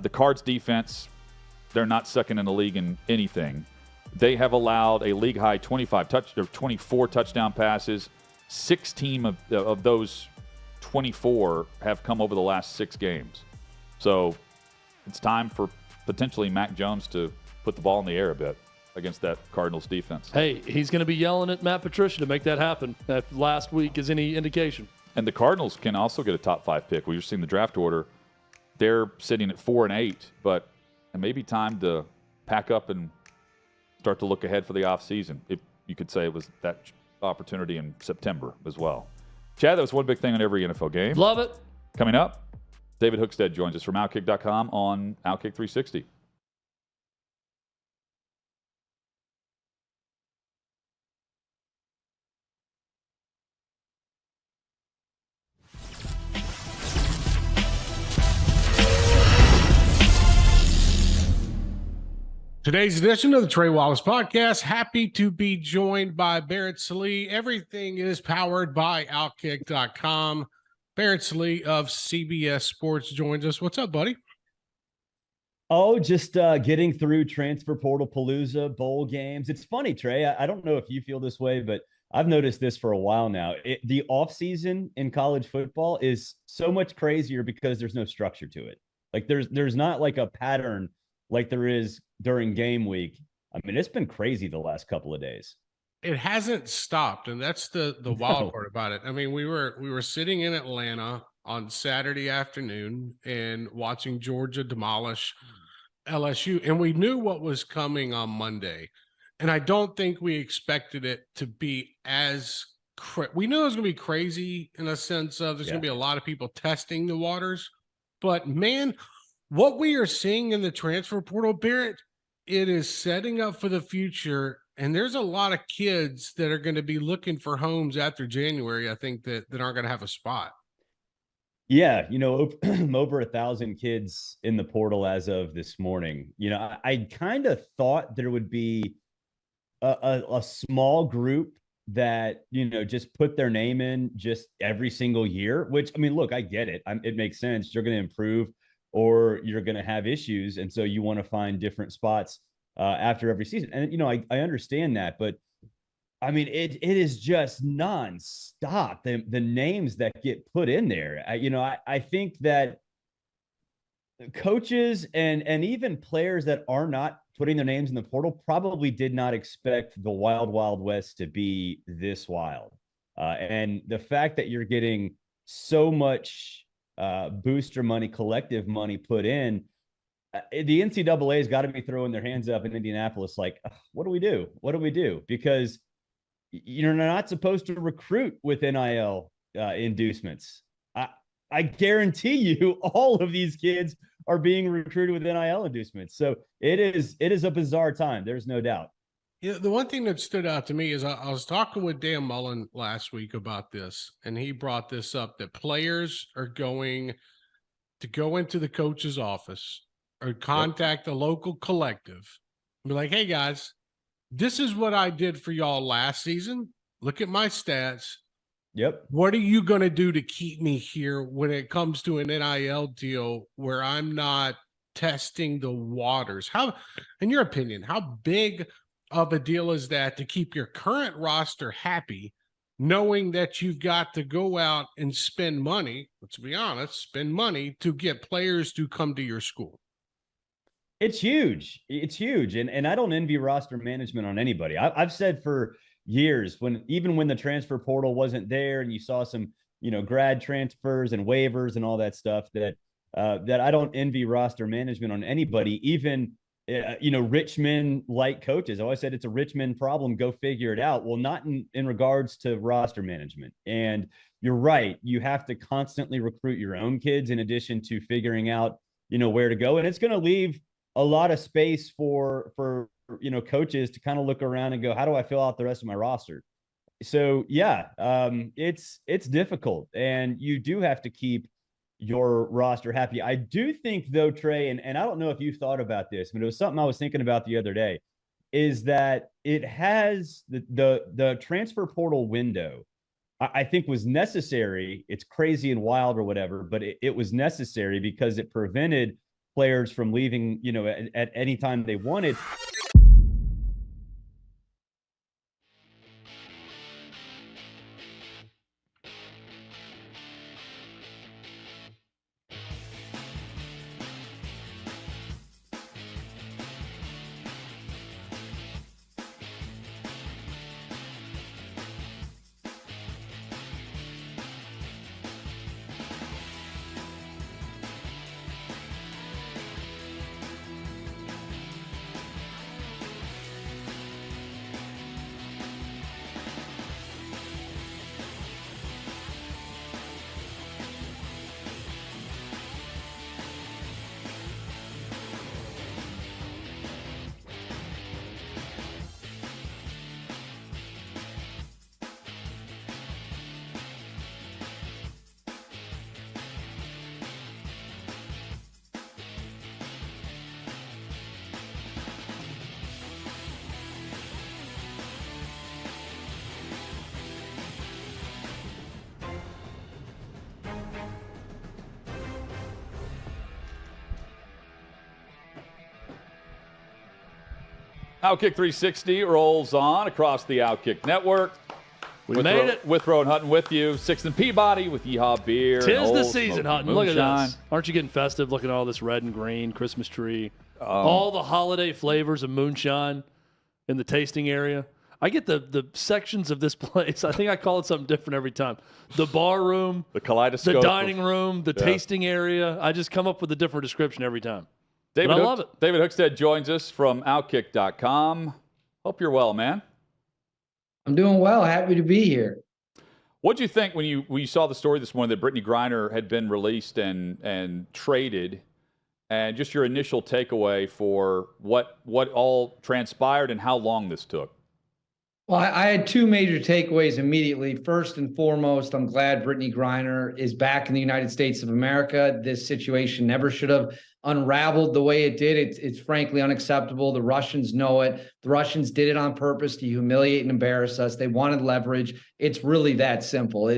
The Cards defense, they're not 2nd in the league in anything. They have allowed a league-high 24 touchdown passes. 16 of those 24 have come over the last 6 games. So it's time for potentially Mac Jones to put the ball in the air a bit against that Cardinals defense. Hey, he's going to be yelling at Matt Patricia to make that happen. That last week is any indication. And the Cardinals can also get a top 5 pick. We've seen the draft order. They're sitting at 4 and 8, but it may be time to pack up and start to look ahead for the offseason. You could say it was that opportunity in September as well. Chad, that was one big thing on every NFL game. Love it. Coming up, David Hookstead joins us from OutKick.com on OutKick 360. Today's edition of the Trey Wallace Podcast. Happy to be joined by Barrett Sallee. Everything is powered by OutKick.com. Barrett Sallee of CBS Sports joins us. What's up, buddy? Oh, just getting through transfer portal palooza, bowl games. It's funny, Trey. I don't know if you feel this way, but I've noticed this for a while now. The offseason in college football is so much crazier because there's no structure to it. Like there's not like a pattern like there is during game week. I mean, it's been crazy the last couple of days. It hasn't stopped, and that's the wild part about it. I mean, we were sitting in Atlanta on Saturday afternoon and watching Georgia demolish LSU, and we knew what was coming on Monday. And I don't think we expected it to be as we knew it was going to be crazy in a sense of there's going to be a lot of people testing the waters. But man, what we are seeing in the transfer portal, Barrett, it is setting up for the future. And there's a lot of kids that are going to be looking for homes after January, I think, that aren't going to have a spot. Yeah, over 1,000 kids in the portal as of this morning. I kind of thought there would be a small group that, just put their name in just every single year, which, I mean, look, I get it. It makes sense. You're going to improve or you're going to have issues. And so you want to find different spots after every season. And, I understand that, but I mean, it is just nonstop. The names that get put in there, I think that coaches and even players that are not putting their names in the portal probably did not expect the wild, wild west to be this wild. And the fact that you're getting so much booster money, collective money put in, the NCAA has got to be throwing their hands up in Indianapolis like, what do we do? What do we do? Because you're not supposed to recruit with NIL inducements. I guarantee you all of these kids are being recruited with NIL inducements. So it is a bizarre time. There's no doubt. Yeah, the one thing that stood out to me is I was talking with Dan Mullen last week about this, and he brought this up, that players are going to go into the coach's office or contact the local collective and be like, hey, guys, this is what I did for y'all last season. Look at my stats. Yep. What are you going to do to keep me here when it comes to an NIL deal where I'm not testing the waters? How, in your opinion, how big of a deal is that to keep your current roster happy, knowing that you've got to go out and spend money, let's be honest, spend money to get players to come to your school? It's huge. It's huge. And I don't envy roster management on anybody. I've said for years, even when the transfer portal wasn't there and you saw some, grad transfers and waivers and all that stuff, that I don't envy roster management on anybody, even, rich men like coaches. I always said it's a rich men problem. Go figure it out. Well, not in regards to roster management. And you're right. You have to constantly recruit your own kids in addition to figuring out, where to go. And it's going to leave a lot of space for coaches to kind of look around and go, how do I fill out the rest of my roster? So yeah, it's difficult, and you do have to keep your roster happy. I do think though, Trey, and I don't know if you thought about this, but it was something I was thinking about the other day, is that it has the transfer portal window, I think was necessary. It's crazy and wild or whatever, but it was necessary because it prevented players from leaving, at any time they wanted. OutKick 360 rolls on across the OutKick network. We made it. With Rowan Hutton with you. 6th and Peabody with Yeehaw Beer. Tis the season, Hutton. Look at moonshine. this. Aren't you getting festive looking at all this red and green Christmas tree? All the holiday flavors of moonshine in the tasting area. I get the sections of this place. I think I call it something different every time. The bar room, the kaleidoscope, the dining room, the tasting area. I just come up with a different description every time. I love it. David Hookstead joins us from OutKick.com. Hope you're well, man. I'm doing well. Happy to be here. What did you think when you saw the story this morning that Brittany Greiner had been released and traded, and just your initial takeaway for what all transpired and how long this took? Well, I had two major takeaways immediately. First and foremost, I'm glad Brittany Greiner is back in the United States of America. This situation never should have unraveled the way it did. It's frankly unacceptable. The Russians know it. The Russians did it on purpose to humiliate and embarrass us. They wanted leverage. It's really that simple.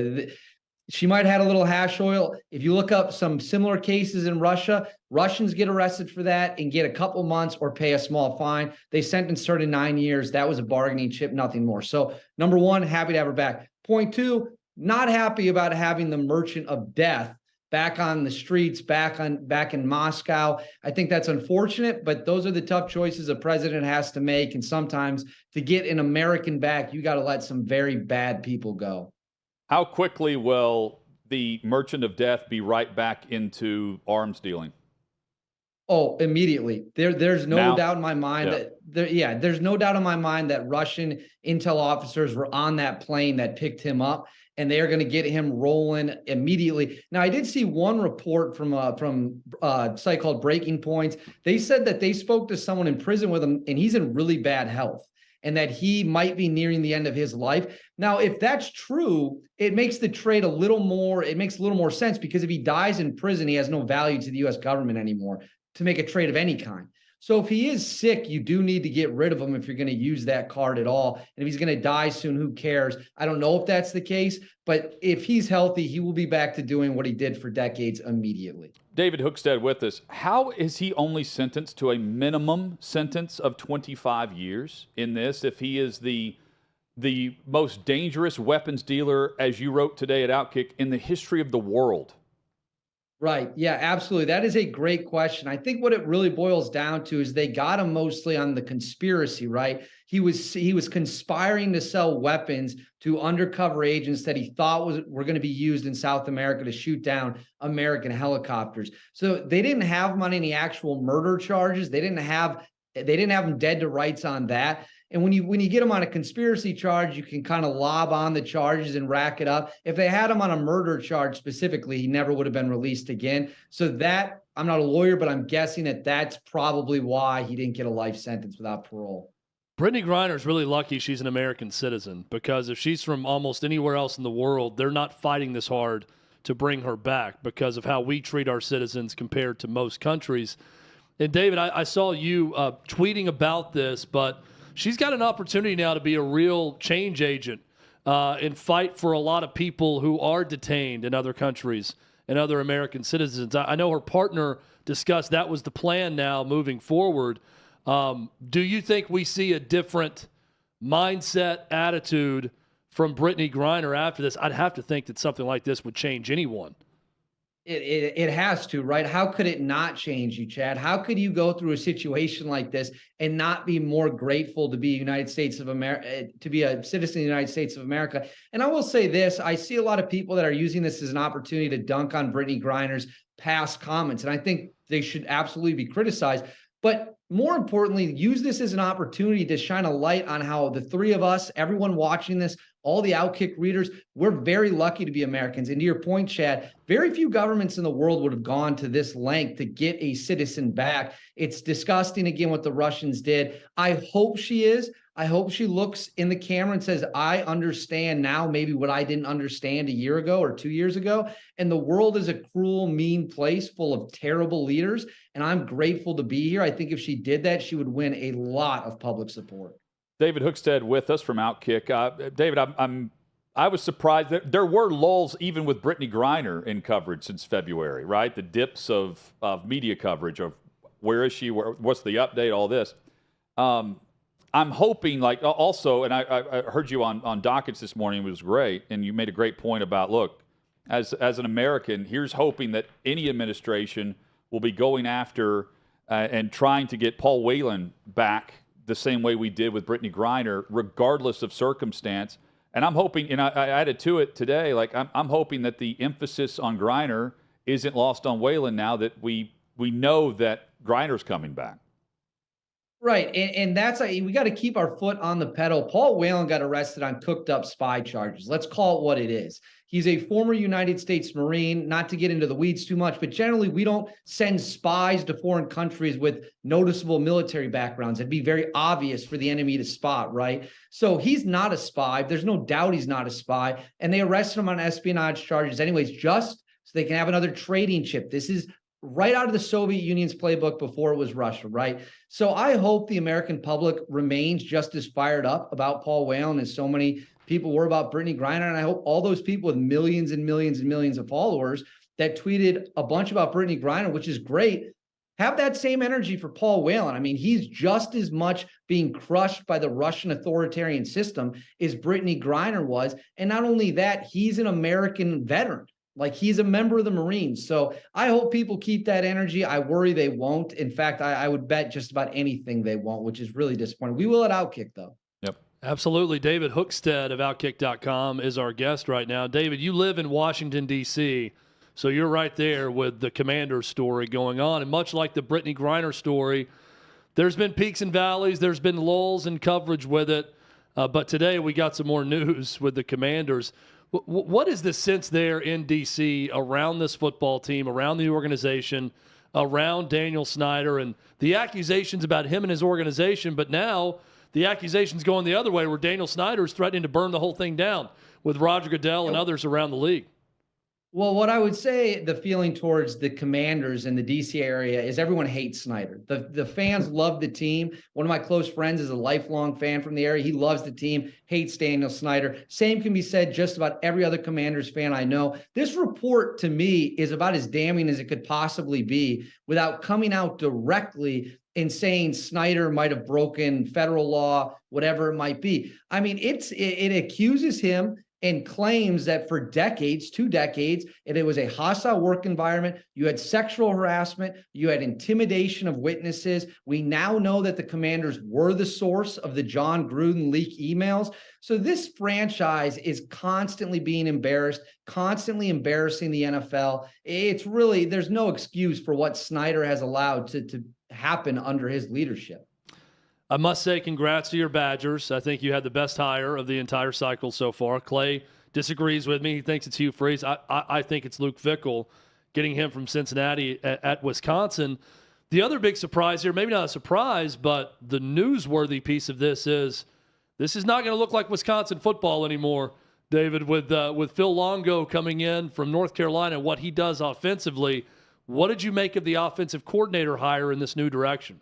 She might have had a little hash oil. If you look up some similar cases in Russia, Russians get arrested for that and get a couple months or pay a small fine. They sentenced her to 9 years. That was a bargaining chip, nothing more. So number one, happy to have her back. Point two, not happy about having the merchant of death back on the streets, back in Moscow. I think that's unfortunate, but those are the tough choices a president has to make. And sometimes to get an American back, you got to let some very bad people go. How quickly will the merchant of death be right back into arms dealing? Oh, immediately. There's no doubt in my mind there's no doubt in my mind that Russian intel officers were on that plane that picked him up, and they are going to get him rolling immediately. Now, I did see one report from a site called Breaking Points. They said that they spoke to someone in prison with him, and he's in really bad health, and that he might be nearing the end of his life. Now, if that's true, it makes the trade a little more sense, because if he dies in prison, he has no value to the U.S. government anymore to make a trade of any kind. So if he is sick, you do need to get rid of him if you're going to use that card at all. And if he's going to die soon, who cares? I don't know if that's the case, but if he's healthy, he will be back to doing what he did for decades immediately. David Hookstead with us. How is he only sentenced to a minimum sentence of 25 years in this if he is the most dangerous weapons dealer, as you wrote today at OutKick, in the history of the world? Right. Yeah, absolutely. That is a great question. I think what it really boils down to is they got him mostly on the conspiracy, right? He was conspiring to sell weapons to undercover agents that he thought were going to be used in South America to shoot down American helicopters. So they didn't have him on any actual murder charges. They didn't have him dead to rights on that. And when you get him on a conspiracy charge, you can kind of lob on the charges and rack it up. If they had him on a murder charge specifically, he never would have been released again. So that, I'm not a lawyer, but I'm guessing that that's probably why he didn't get a life sentence without parole. Brittany Greiner is really lucky she's an American citizen, because if she's from almost anywhere else in the world, they're not fighting this hard to bring her back because of how we treat our citizens compared to most countries. And David, I saw you tweeting about this, but she's got an opportunity now to be a real change agent and fight for a lot of people who are detained in other countries and other American citizens. I know her partner discussed that was the plan now moving forward. Do you think we see a different mindset, attitude from Brittany Greiner after this? I'd have to think that something like this would change anyone. It has to, right? How could it not change you, Chad? How could you go through a situation like this and not be more grateful to be United States of America, to be a citizen of the United States of America? And I will say this, I see a lot of people that are using this as an opportunity to dunk on Brittany Griner's past comments, and I think they should absolutely be criticized. But more importantly, use this as an opportunity to shine a light on how the three of us, everyone watching this, all the OutKick readers, we're very lucky to be Americans. And to your point, Chad, very few governments in the world would have gone to this length to get a citizen back. It's disgusting, again, what the Russians did. I hope she is. I hope she looks in the camera and says, I understand now maybe what I didn't understand a year ago or 2 years ago. And the world is a cruel, mean place full of terrible leaders. And I'm grateful to be here. I think if she did that, she would win a lot of public support. David Hookstead with us from OutKick. David, I was surprised that there were lulls even with Brittany Greiner in coverage since February, right? The dips of media coverage of where is she, what's the update, all this. I'm hoping, like, also, and I heard you on Dockets this morning, it was great, and you made a great point about, look, as an American, here's hoping that any administration will be going after and trying to get Paul Whelan back the same way we did with Brittany Greiner, regardless of circumstance. And I'm hoping, and I added to it today, like I'm hoping that the emphasis on Griner isn't lost on Whelan now that we know that Griner's coming back. Right. And that's, we got to keep our foot on the pedal. Paul Whelan got arrested on cooked up spy charges. Let's call it what it is. He's a former United States Marine, not to get into the weeds too much, but generally we don't send spies to foreign countries with noticeable military backgrounds. It'd be very obvious for the enemy to spot, right? So he's not a spy. There's no doubt he's not a spy. And they arrested him on espionage charges anyways, just so they can have another trading chip. This is right out of the Soviet Union's playbook before it was Russia, right? So I hope the American public remains just as fired up about Paul Whelan as so many people were about Brittany Greiner. And I hope all those people with millions and millions and millions of followers that tweeted a bunch about Brittany Greiner, which is great, have that same energy for Paul Whelan. I mean, he's just as much being crushed by the Russian authoritarian system as Brittany Greiner was. And not only that, he's an American veteran. Like, he's a member of the Marines. So I hope people keep that energy. I worry they won't. In fact, I would bet just about anything they won't, which is really disappointing. We will at OutKick, though. Yep. Absolutely. David Hookstead of OutKick.com is our guest right now. David, you live in Washington, D.C., so you're right there with the Commander story going on. And much like the Brittany Greiner story, there's been peaks and valleys. There's been lulls in coverage with it. But today we got some more news with the Commanders. What is the sense there in D.C. around this football team, around the organization, around Daniel Snyder, and the accusations about him and his organization? But now the accusations going the other way, where Daniel Snyder is threatening to burn the whole thing down with Roger Goodell and others around the league. Well, what I would say, the feeling towards the Commanders in the DC area is everyone hates Snyder. The fans love the team. One of my close friends is a lifelong fan from the area. He loves the team, hates Daniel Snyder. Same can be said just about every other Commanders fan I know. This report to me is about as damning as it could possibly be without coming out directly and saying Snyder might have broken federal law, whatever it might be. I mean, it accuses him and claims that for decades, 2 decades, it was a hostile work environment. You had sexual harassment. You had intimidation of witnesses. We now know that the Commanders were the source of the John Gruden leak emails. So this franchise is constantly being embarrassed, constantly embarrassing the NFL. It's really, there's no excuse for what Snyder has allowed to happen under his leadership. I must say congrats to your Badgers. I think you had the best hire of the entire cycle so far. Clay disagrees with me. He thinks it's Hugh Freeze. I think it's Luke Fickell, getting him from Cincinnati at Wisconsin. The other big surprise here, maybe not a surprise, but the newsworthy piece of this is not going to look like Wisconsin football anymore, David, with Phil Longo coming in from North Carolina, what he does offensively. What did you make of the offensive coordinator hire in this new direction?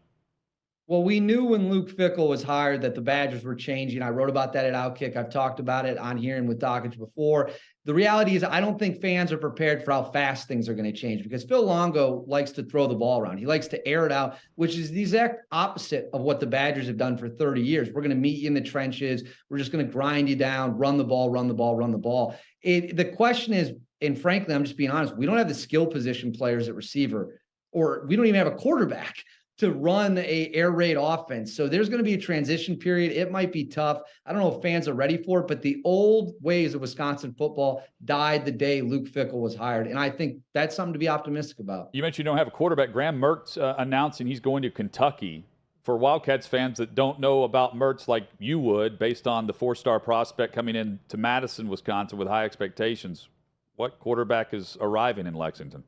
Well, we knew when Luke Fickell was hired that the Badgers were changing. I wrote about that at OutKick. I've talked about it on here and with Dockage before. The reality is I don't think fans are prepared for how fast things are going to change because Phil Longo likes to throw the ball around. He likes to air it out, which is the exact opposite of what the Badgers have done for 30 years. We're going to meet you in the trenches. We're just going to grind you down, run the ball, run the ball, run the ball. The question is, and frankly, I'm just being honest, we don't have the skill position players at receiver, or we don't even have a quarterback to run a air raid offense. So there's going to be a transition period. It might be tough. I don't know if fans are ready for it, but the old ways of Wisconsin football died the day Luke Fickell was hired. And I think that's something to be optimistic about. You mentioned you don't have a quarterback. Graham Mertz announcing he's going to Kentucky. For Wildcats fans that don't know about Mertz like you would, based on the 4-star prospect coming in to Madison, Wisconsin with high expectations, what quarterback is arriving in Lexington?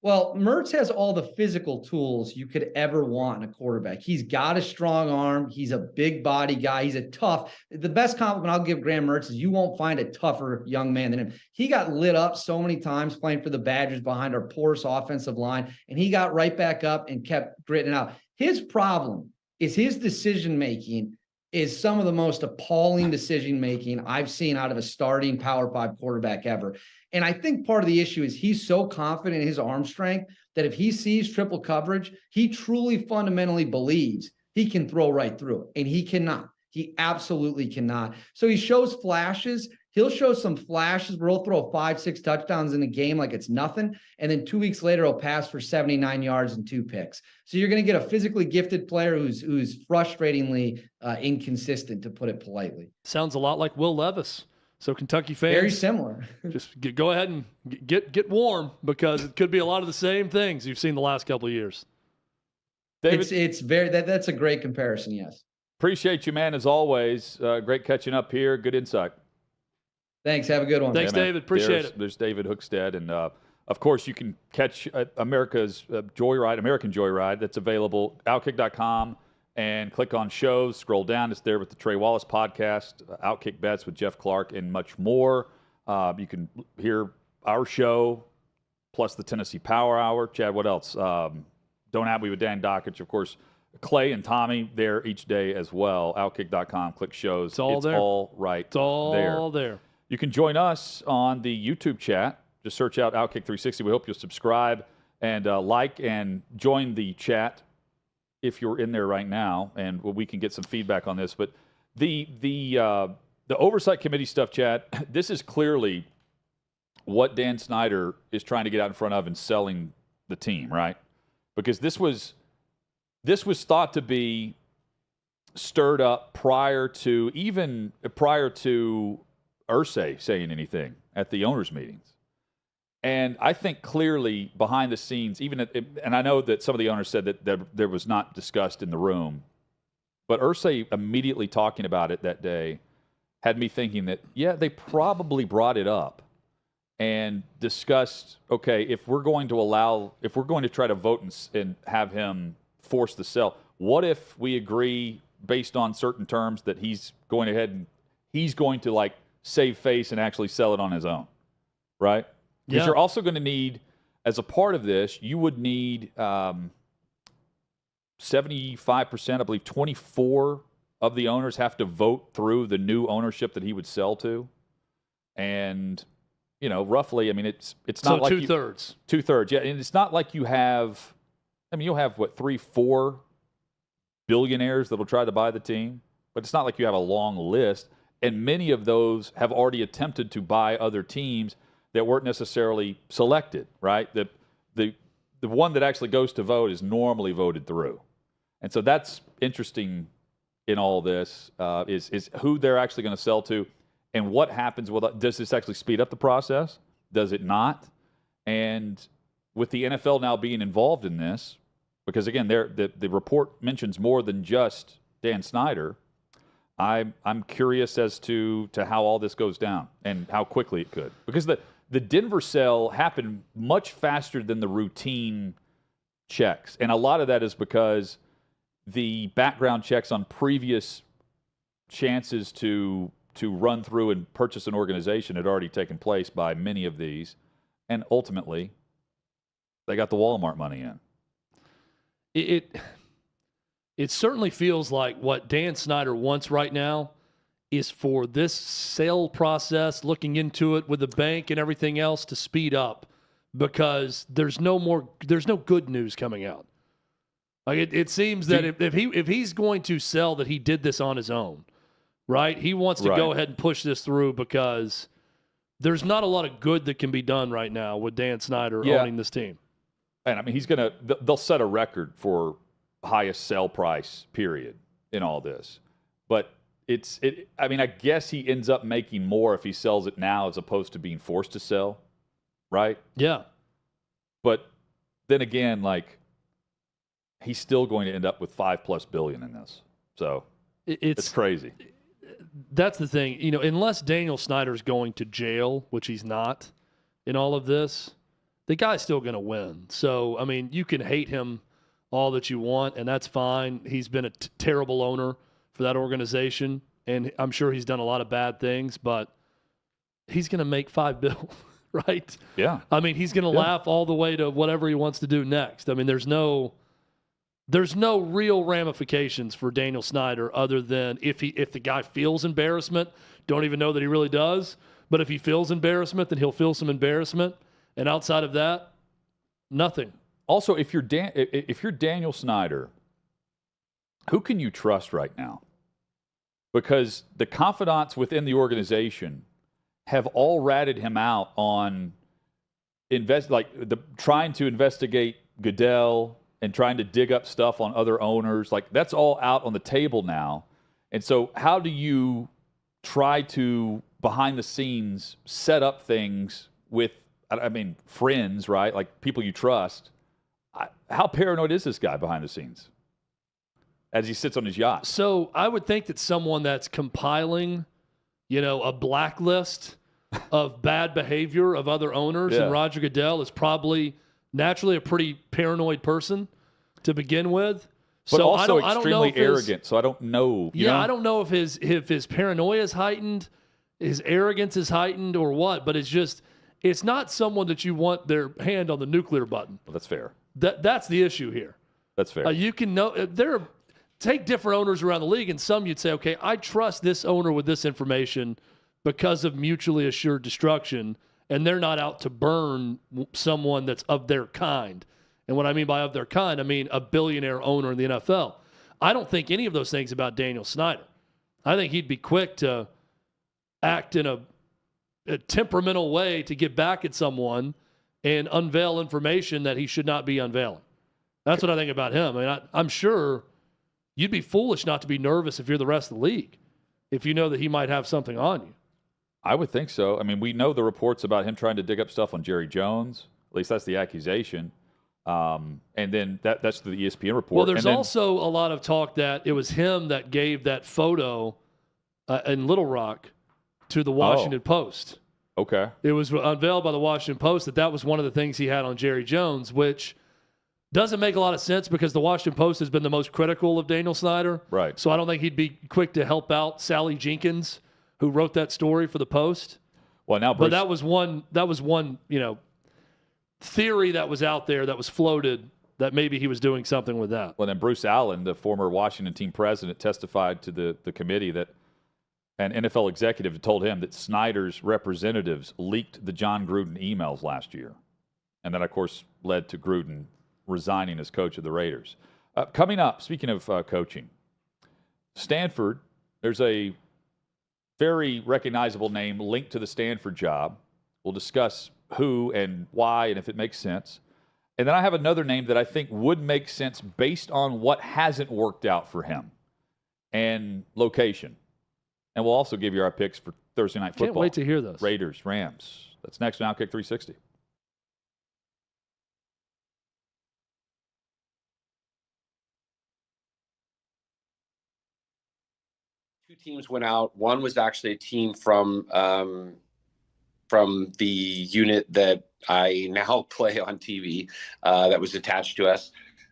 Well, Mertz has all the physical tools you could ever want in a quarterback. He's got a strong arm. He's a big body guy. He's a tough. The best compliment I'll give Graham Mertz is you won't find a tougher young man than him. He got lit up so many times playing for the Badgers behind our porous offensive line, and he got right back up and kept gritting out. His problem is his decision-making is some of the most appalling decision-making I've seen out of a starting Power 5 quarterback ever. And I think part of the issue is he's so confident in his arm strength that if he sees triple coverage, he truly fundamentally believes he can throw right through it, and he cannot. He absolutely cannot. So he shows flashes. He'll show some flashes where he'll throw 5-6 touchdowns in a game like it's nothing. And then 2 weeks later, he'll pass for 79 yards and 2 picks. So you're going to get a physically gifted player who's frustratingly inconsistent, to put it politely. Sounds a lot like Will Levis. So Kentucky fans, very similar. Just go ahead and get warm, because it could be a lot of the same things you've seen the last couple of years. David, it's very that's a great comparison. Yes. Appreciate you, man, as always. Great catching up here. Good insight. Thanks. Have a good one. Thanks, David. Appreciate it. There's David Hookstead. And, of course, you can catch America's American Joyride. That's available, OutKick.com, and click on shows. Scroll down. It's there with the Trey Wallace podcast, OutKick Bets with Jeff Clark, and much more. You can hear our show, plus the Tennessee Power Hour. Chad, what else? Don't Have We with Dan Dockich, of course. Clay and Tommy there each day as well. OutKick.com. Click shows. It's all there. All right. It's all there. You can join us on the YouTube chat. Just search out OutKick 360. We hope you'll subscribe and like and join the chat if you're in there right now, and we can get some feedback on this. But the oversight committee stuff, Chad, this is clearly what Dan Snyder is trying to get out in front of and selling the team, right? Because this was thought to be stirred up prior to Irsay saying anything at the owners' meetings. And I think clearly behind the scenes, and I know that some of the owners said that there was not discussed in the room, but Irsay immediately talking about it that day had me thinking that, yeah, they probably brought it up and discussed, okay, if we're going to try to vote and have him force the sell, what if we agree based on certain terms that he's going to like save face and actually sell it on his own? right? Because Yeah. you're also going to need, as a part of this, you would need 75%, I believe 24 of the owners have to vote through the new ownership that he would sell to. And, you know, roughly, I mean, it's not like two-thirds. Two-thirds, yeah. And it's not like you have, I mean, you'll have, 3-4 billionaires that'll try to buy the team, but it's not like you have a long list. And many of those have already attempted to buy other teams that weren't necessarily selected, right? The one that actually goes to vote is normally voted through. And so that's interesting in all this, is who they're actually going to sell to and what happens with, does this actually speed up the process? Does it not? And with the NFL now being involved in this, because again, the report mentions more than just Dan Snyder, I'm curious as to how all this goes down and how quickly it could. Because the Denver sell happened much faster than the routine checks. And a lot of that is because the background checks on previous chances to run through and purchase an organization had already taken place by many of these. And ultimately, they got the Walmart money in. It certainly feels like what Dan Snyder wants right now is for this sale process, looking into it with the bank and everything else, to speed up, because there's no good news coming out. Like it seems that if he's going to sell, that he did this on his own, right? He wants to go ahead and push this through, because there's not a lot of good that can be done right now with Dan Snyder owning this team. And I mean, they'll set a record for highest sell price period in all this. But I mean, I guess he ends up making more if he sells it now as opposed to being forced to sell, right? Yeah. But then again, like, he's still going to end up with $5+ billion in this. So it's crazy. That's the thing. You know, unless Daniel Snyder's going to jail, which he's not in all of this, the guy's still going to win. So, I mean, you can hate him all that you want, and that's fine. He's been a terrible owner for that organization, and I'm sure he's done a lot of bad things, but he's going to make $5 billion, right? Yeah. I mean, he's going to laugh all the way to whatever he wants to do next. I mean, there's no real ramifications for Daniel Snyder other than if the guy feels embarrassment. Don't even know that he really does, but if he feels embarrassment, then he'll feel some embarrassment. And outside of that, nothing. Also, if you're Daniel Snyder, who can you trust right now? Because the confidants within the organization have all ratted him out on trying to investigate Goodell and trying to dig up stuff on other owners. Like, that's all out on the table now. And so how do you try to, behind the scenes, set up things with, I mean, friends, right? Like, people you trust. How paranoid is this guy behind the scenes as he sits on his yacht? So I would think that someone that's compiling, a blacklist of bad behavior of other owners, and Roger Goodell is probably naturally a pretty paranoid person to begin with. But so also I don't extremely know arrogant. So I don't know. I don't know if his paranoia is heightened, his arrogance is heightened, or what. But it's not someone that you want their hand on the nuclear button. Well, that's fair. That's the issue here. That's fair. You can know take different owners around the league, and some you'd say, okay, I trust this owner with this information because of mutually assured destruction, and they're not out to burn someone that's of their kind. And what I mean by of their kind, I mean a billionaire owner in the NFL. I don't think any of those things about Daniel Snyder. I think he'd be quick to act in a temperamental way to get back at someone and unveil information that he should not be unveiling. That's what I think about him. I mean, I'm sure you'd be foolish not to be nervous if you're the rest of the league, if you know that he might have something on you. I would think so. I mean, we know the reports about him trying to dig up stuff on Jerry Jones. At least that's the accusation. And then that's the ESPN report. Well, there's also a lot of talk that it was him that gave that photo in Little Rock to the Washington Post. Okay. It was unveiled by the Washington Post that was one of the things he had on Jerry Jones, which doesn't make a lot of sense because the Washington Post has been the most critical of Daniel Snyder. Right. So I don't think he'd be quick to help out Sally Jenkins, who wrote that story for the Post. Well, now, Bruce, but that was one, theory that was out there that was floated that maybe he was doing something with that. Well, then Bruce Allen, the former Washington team president, testified to the committee that an NFL executive told him that Snyder's representatives leaked the John Gruden emails last year. And that, of course, led to Gruden resigning as coach of the Raiders. Coming up, speaking of coaching, Stanford, there's a very recognizable name linked to the Stanford job. We'll discuss who and why and if it makes sense. And then I have another name that I think would make sense based on what hasn't worked out for him and location. And we'll also give you our picks for Thursday Night Football. Can't wait to hear this. Raiders, Rams. That's next on OutKick 360. Two teams went out. One was actually a team from the unit that I now play on TV that was attached to us.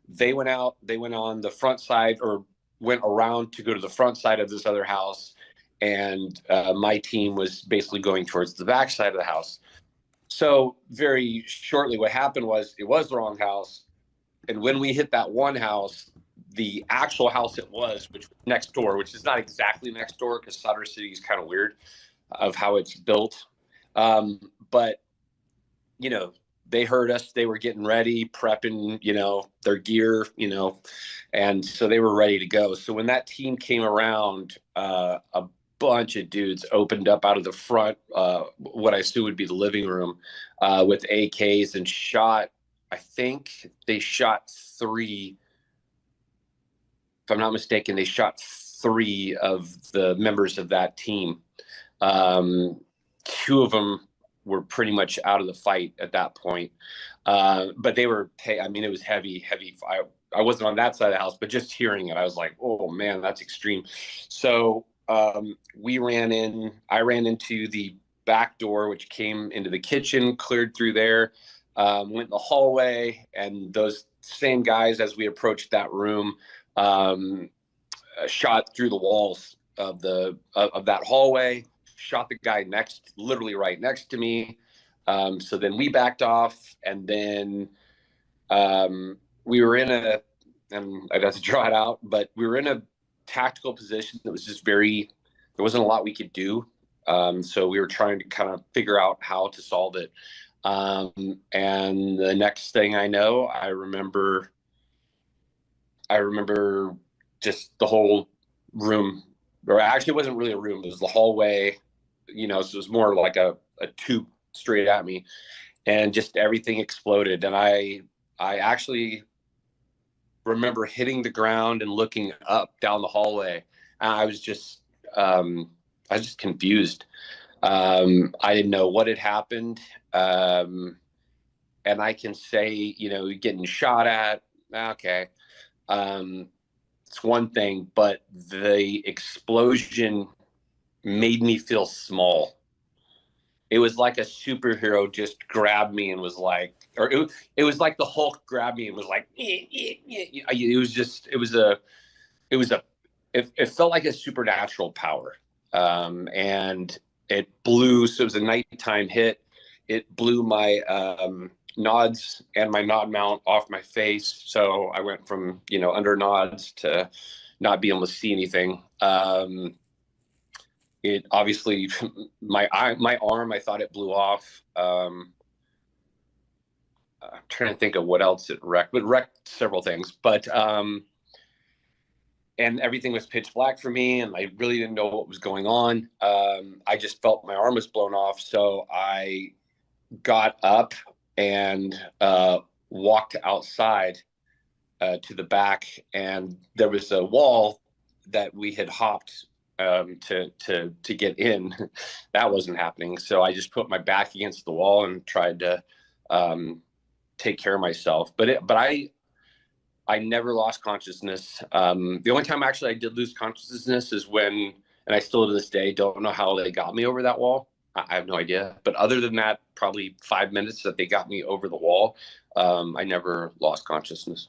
They went out. They went on the front side, or went around to go to the front side of this other house, and my team was basically going towards the back side of the house. So very shortly, what happened was it was the wrong house, and when we hit that one house, the actual house it was, which was next door, which is not exactly next door because Sutter City is kind of weird of how it's built. But, they heard us. They were getting ready, prepping, their gear, and so they were ready to go. So when that team came around, a bunch of dudes opened up out of the front, what I assume would be the living room, with AKs and shot. I think they shot 3. If I'm not mistaken, they shot 3 of the members of that team. 2 of them were pretty much out of the fight at that point. But they were, it was heavy. I wasn't on that side of the house, but just hearing it, I was like, oh man, that's extreme. So I ran into the back door, which came into the kitchen, cleared through there, went in the hallway, and those same guys, as we approached that room, shot through the walls of that hallway, shot the guy literally right next to me. So then we backed off, and then we were and I'd have to draw it out, but we were in a tactical position that was just there wasn't a lot we could do. So we were trying to kind of figure out how to solve it. And the next thing I know, I remember just the whole room, or actually it wasn't really a room, it was the hallway, so it was more like a tube straight at me, and just everything exploded. And I actually remember hitting the ground and looking up down the hallway. I was just confused. I didn't know what had happened. And I can say, getting shot at, okay. It's one thing, but the explosion made me feel small. It was like a superhero just grabbed me and was like, or it was like the Hulk grabbed me and was like, it felt like a supernatural power. And it blew, so it was a nighttime hit. It blew my nods and my nod mount off my face. So I went from, under nods to not being able to see anything. It obviously, my arm, I thought it blew off. I'm trying to think of what else it wrecked, but wrecked several things. But, and everything was pitch black for me, and I really didn't know what was going on. I just felt my arm was blown off. So I got up and walked outside to the back, and there was a wall that we had hopped to get in. That wasn't happening. So I just put my back against the wall and tried to take care of myself. But I never lost consciousness. The only time actually I did lose consciousness is when, and I still to this day don't know how they got me over that wall. I have no idea. But other than that, probably 5 minutes that they got me over the wall, I never lost consciousness.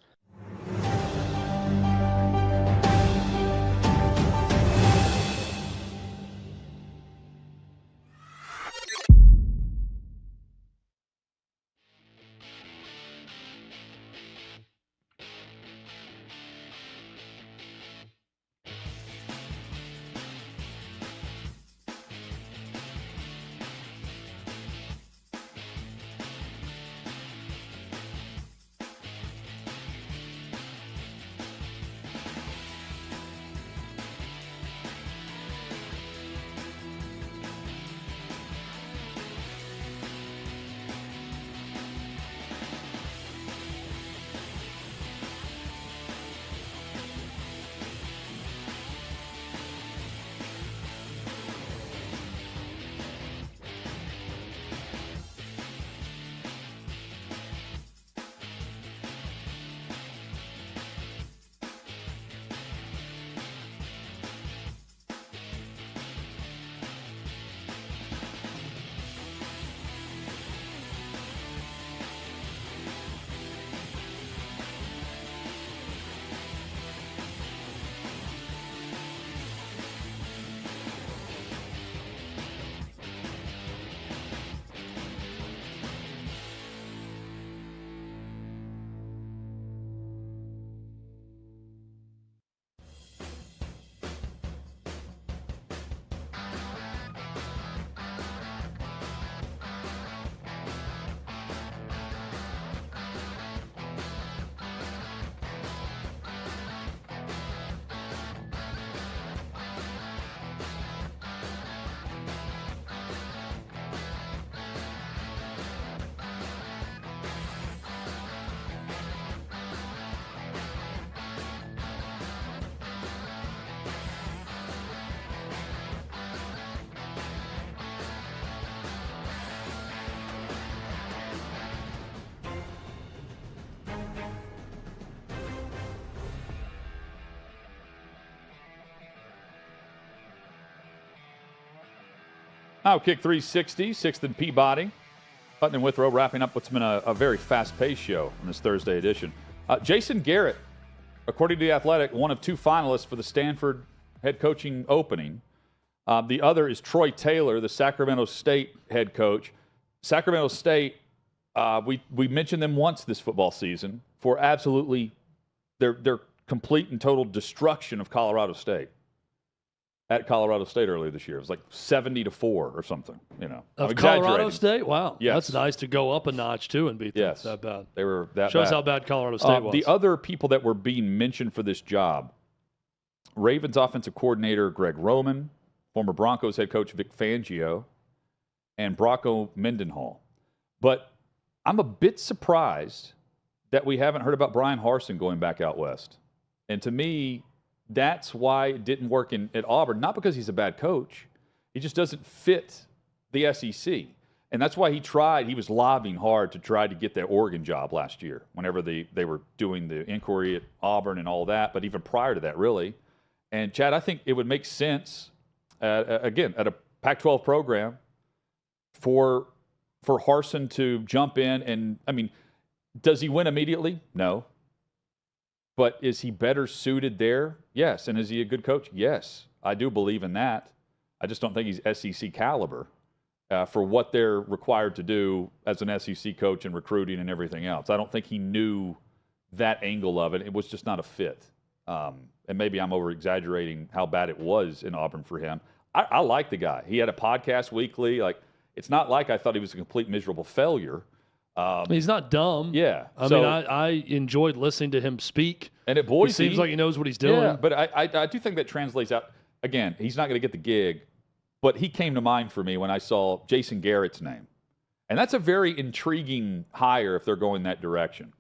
OutKick 360, 6th and Peabody. Hutton and Withrow wrapping up what's been a very fast-paced show in this Thursday edition. Jason Garrett, according to The Athletic, one of 2 finalists for the Stanford head coaching opening. The other is Troy Taylor, the Sacramento State head coach. Sacramento State, we mentioned them once this football season for absolutely their complete and total destruction of Colorado State. At Colorado State earlier this year. It was like 70-4 or something, you know. Of Colorado State? Wow. Yes. That's nice to go up a notch, too, and beat them. Yes. That bad. They were that Shows bad. how bad Colorado State was. The other people that were being mentioned for this job, Ravens offensive coordinator Greg Roman, former Broncos head coach Vic Fangio, and Bronco Mendenhall. But I'm a bit surprised that we haven't heard about Brian Harsin going back out west. And to me, that's why it didn't work at Auburn. Not because he's a bad coach. He just doesn't fit the SEC. And that's why he was lobbying hard to try to get that Oregon job last year whenever they were doing the inquiry at Auburn and all that, but even prior to that, really. And, Chad, I think it would make sense, again, at a Pac-12 program for Harsin to jump in and, I mean, does he win immediately? No. But is he better suited there? Yes. And is he a good coach? Yes. I do believe in that. I just don't think he's SEC caliber for what they're required to do as an SEC coach and recruiting and everything else. I don't think he knew that angle of it. It was just not a fit. And maybe I'm over-exaggerating how bad it was in Auburn for him. I like the guy. He had a podcast weekly. Like, it's not like I thought he was a complete miserable failure. He's not dumb. Yeah. I mean, I enjoyed listening to him speak. And at Boise, he seems like he knows what he's doing. Yeah, but I do think that translates out. Again, he's not going to get the gig, but he came to mind for me when I saw Jason Garrett's name. And that's a very intriguing hire if they're going that direction.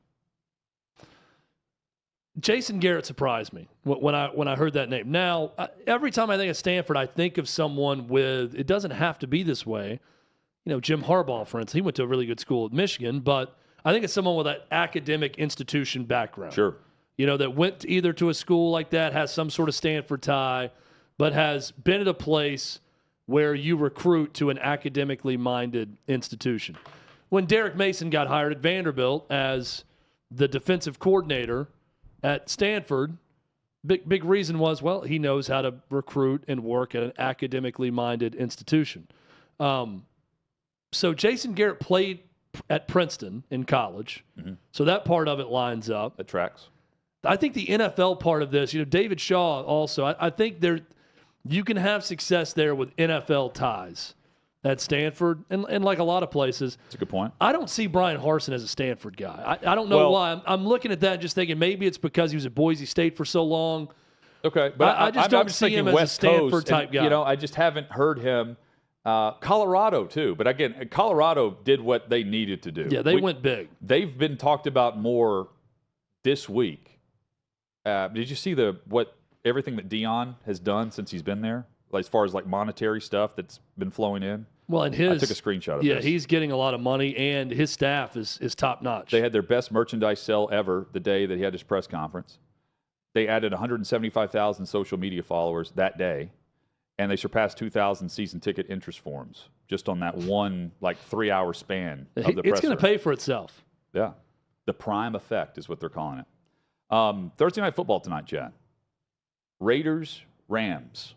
Jason Garrett surprised me when I heard that name. Now, every time I think of Stanford, I think of someone with, it doesn't have to be this way. You know, Jim Harbaugh, for instance, he went to a really good school at Michigan, but I think it's someone with that academic institution background. Sure. You know, that went either to a school like that, has some sort of Stanford tie, but has been at a place where you recruit to an academically minded institution. When Derek Mason got hired at Vanderbilt as the defensive coordinator at Stanford, big reason was, well, he knows how to recruit and work at an academically minded institution. So Jason Garrett played at Princeton in college. Mm-hmm. So that part of it lines up. That tracks. I think the NFL part of this, you know, David Shaw also, I think you can have success there with NFL ties at Stanford and like a lot of places. That's a good point. I don't see Brian Harsin as a Stanford guy. I don't know why. I'm looking at that and just thinking maybe it's because he was at Boise State for so long. Okay, but I just don't see him as a Stanford type guy. You know, I just haven't heard him. Colorado, too. But again, Colorado did what they needed to do. Yeah, they went big. They've been talked about more this week. Did you see everything that Dion has done since he's been there? Like, as far as like monetary stuff that's been flowing in? Well, and I took a screenshot of this. Yeah, he's getting a lot of money, and his staff is top notch. They had their best merchandise sell ever the day that he had his press conference. They added 175,000 social media followers that day. And they surpassed 2,000 season ticket interest forms just on that one, 3-hour span of the presser. It's going to pay for itself. Yeah. The prime effect is what they're calling it. Thursday Night Football tonight, Chad. Raiders, Rams.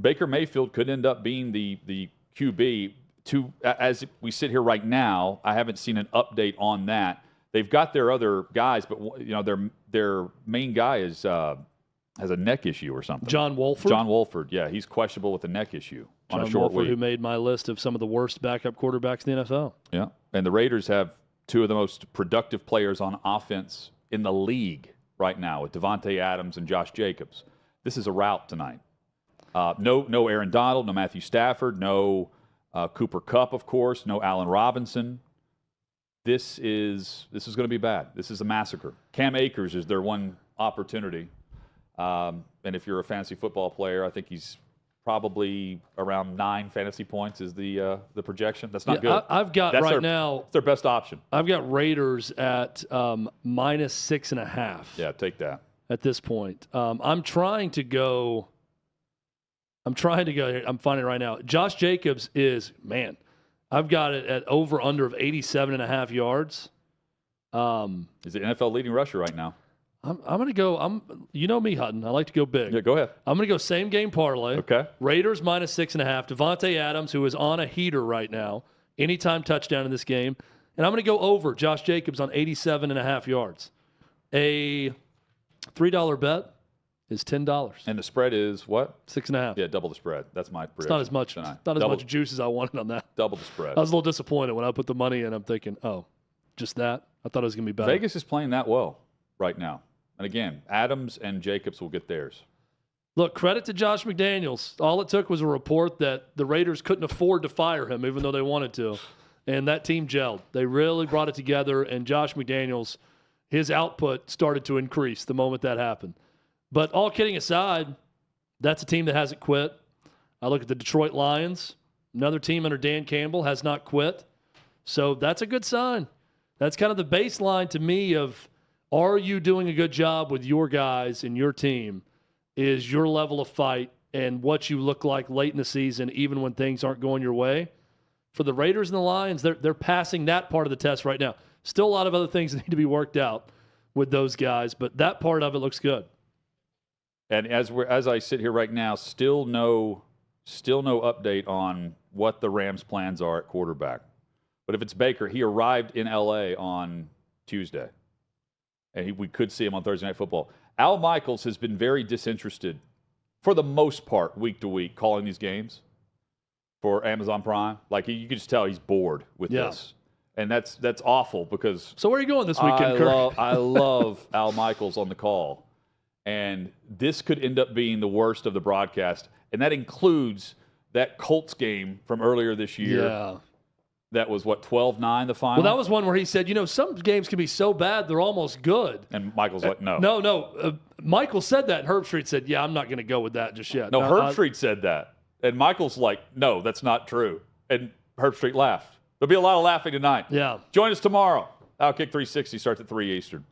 Baker Mayfield could end up being the QB. As we sit here right now, I haven't seen an update on that. They've got their other guys, but you know their main guy is has a neck issue or something. John Wolford? John Wolford, yeah. He's questionable with a neck issue on a short week. Who made my list of some of the worst backup quarterbacks in the NFL. Yeah, and the Raiders have 2 of the most productive players on offense in the league right now with Devontae Adams and Josh Jacobs. This is a rout tonight. No Aaron Donald, no Matthew Stafford, no Cooper Kupp, of course, no Allen Robinson. This is going to be bad. This is a massacre. Cam Akers is their one opportunity. And if you're a fantasy football player, I think he's probably around 9 fantasy points is the projection. That's not good. I've got now their best option. I've got Raiders at -6.5. Yeah, take that at this point. I'm trying to go I'm trying to go here. I'm finding it right now. Josh Jacobs is, man, I've got it at over/under of 87.5 yards. He's the NFL leading rusher right now. I'm going to go. You know me, Hutton. I like to go big. Yeah, go ahead. I'm going to go same game parlay. Okay. Raiders -6.5. Devontae Adams, who is on a heater right now, anytime touchdown in this game. And I'm going to go over Josh Jacobs on 87.5 yards. A $3 bet is $10. And the spread is what? 6.5. Yeah, double the spread. That's my prediction. It's not as much. Not as much juice as I wanted on that. Double the spread. I was a little disappointed when I put the money in. I'm thinking, oh, just that. I thought it was going to be better. Vegas is playing that well right now. And again, Adams and Jacobs will get theirs. Look, credit to Josh McDaniels. All it took was a report that the Raiders couldn't afford to fire him, even though they wanted to. And that team gelled. They really brought it together. And Josh McDaniels, his output started to increase the moment that happened. But all kidding aside, that's a team that hasn't quit. I look at the Detroit Lions. Another team under Dan Campbell has not quit. So that's a good sign. That's kind of the baseline to me of, are you doing a good job with your guys and your team? Is your level of fight and what you look like late in the season, even when things aren't going your way? For the Raiders and the Lions, they're passing that part of the test right now. Still a lot of other things that need to be worked out with those guys, but that part of it looks good. And as I sit here right now, still no update on what the Rams' plans are at quarterback. But if it's Baker, he arrived in L.A. on Tuesday. And we could see him on Thursday Night Football. Al Michaels has been very disinterested, for the most part, week to week, calling these games for Amazon Prime. Like, you can just tell he's bored with this. And that's awful because... So where are you going this weekend, Kirk? I love Al Michaels on the call. And this could end up being the worst of the broadcast. And that includes that Colts game from earlier this year. Yeah. That was, 12-9 the final? Well, that was one where he said, some games can be so bad they're almost good. And Michael's like, no. No. Michael said that, and Herbstreit said, yeah, I'm not going to go with that just yet. No, Herbstreit said that. And Michael's like, no, that's not true. And Herbstreit laughed. There'll be a lot of laughing tonight. Yeah. Join us tomorrow. OutKick 360 starts at 3 Eastern.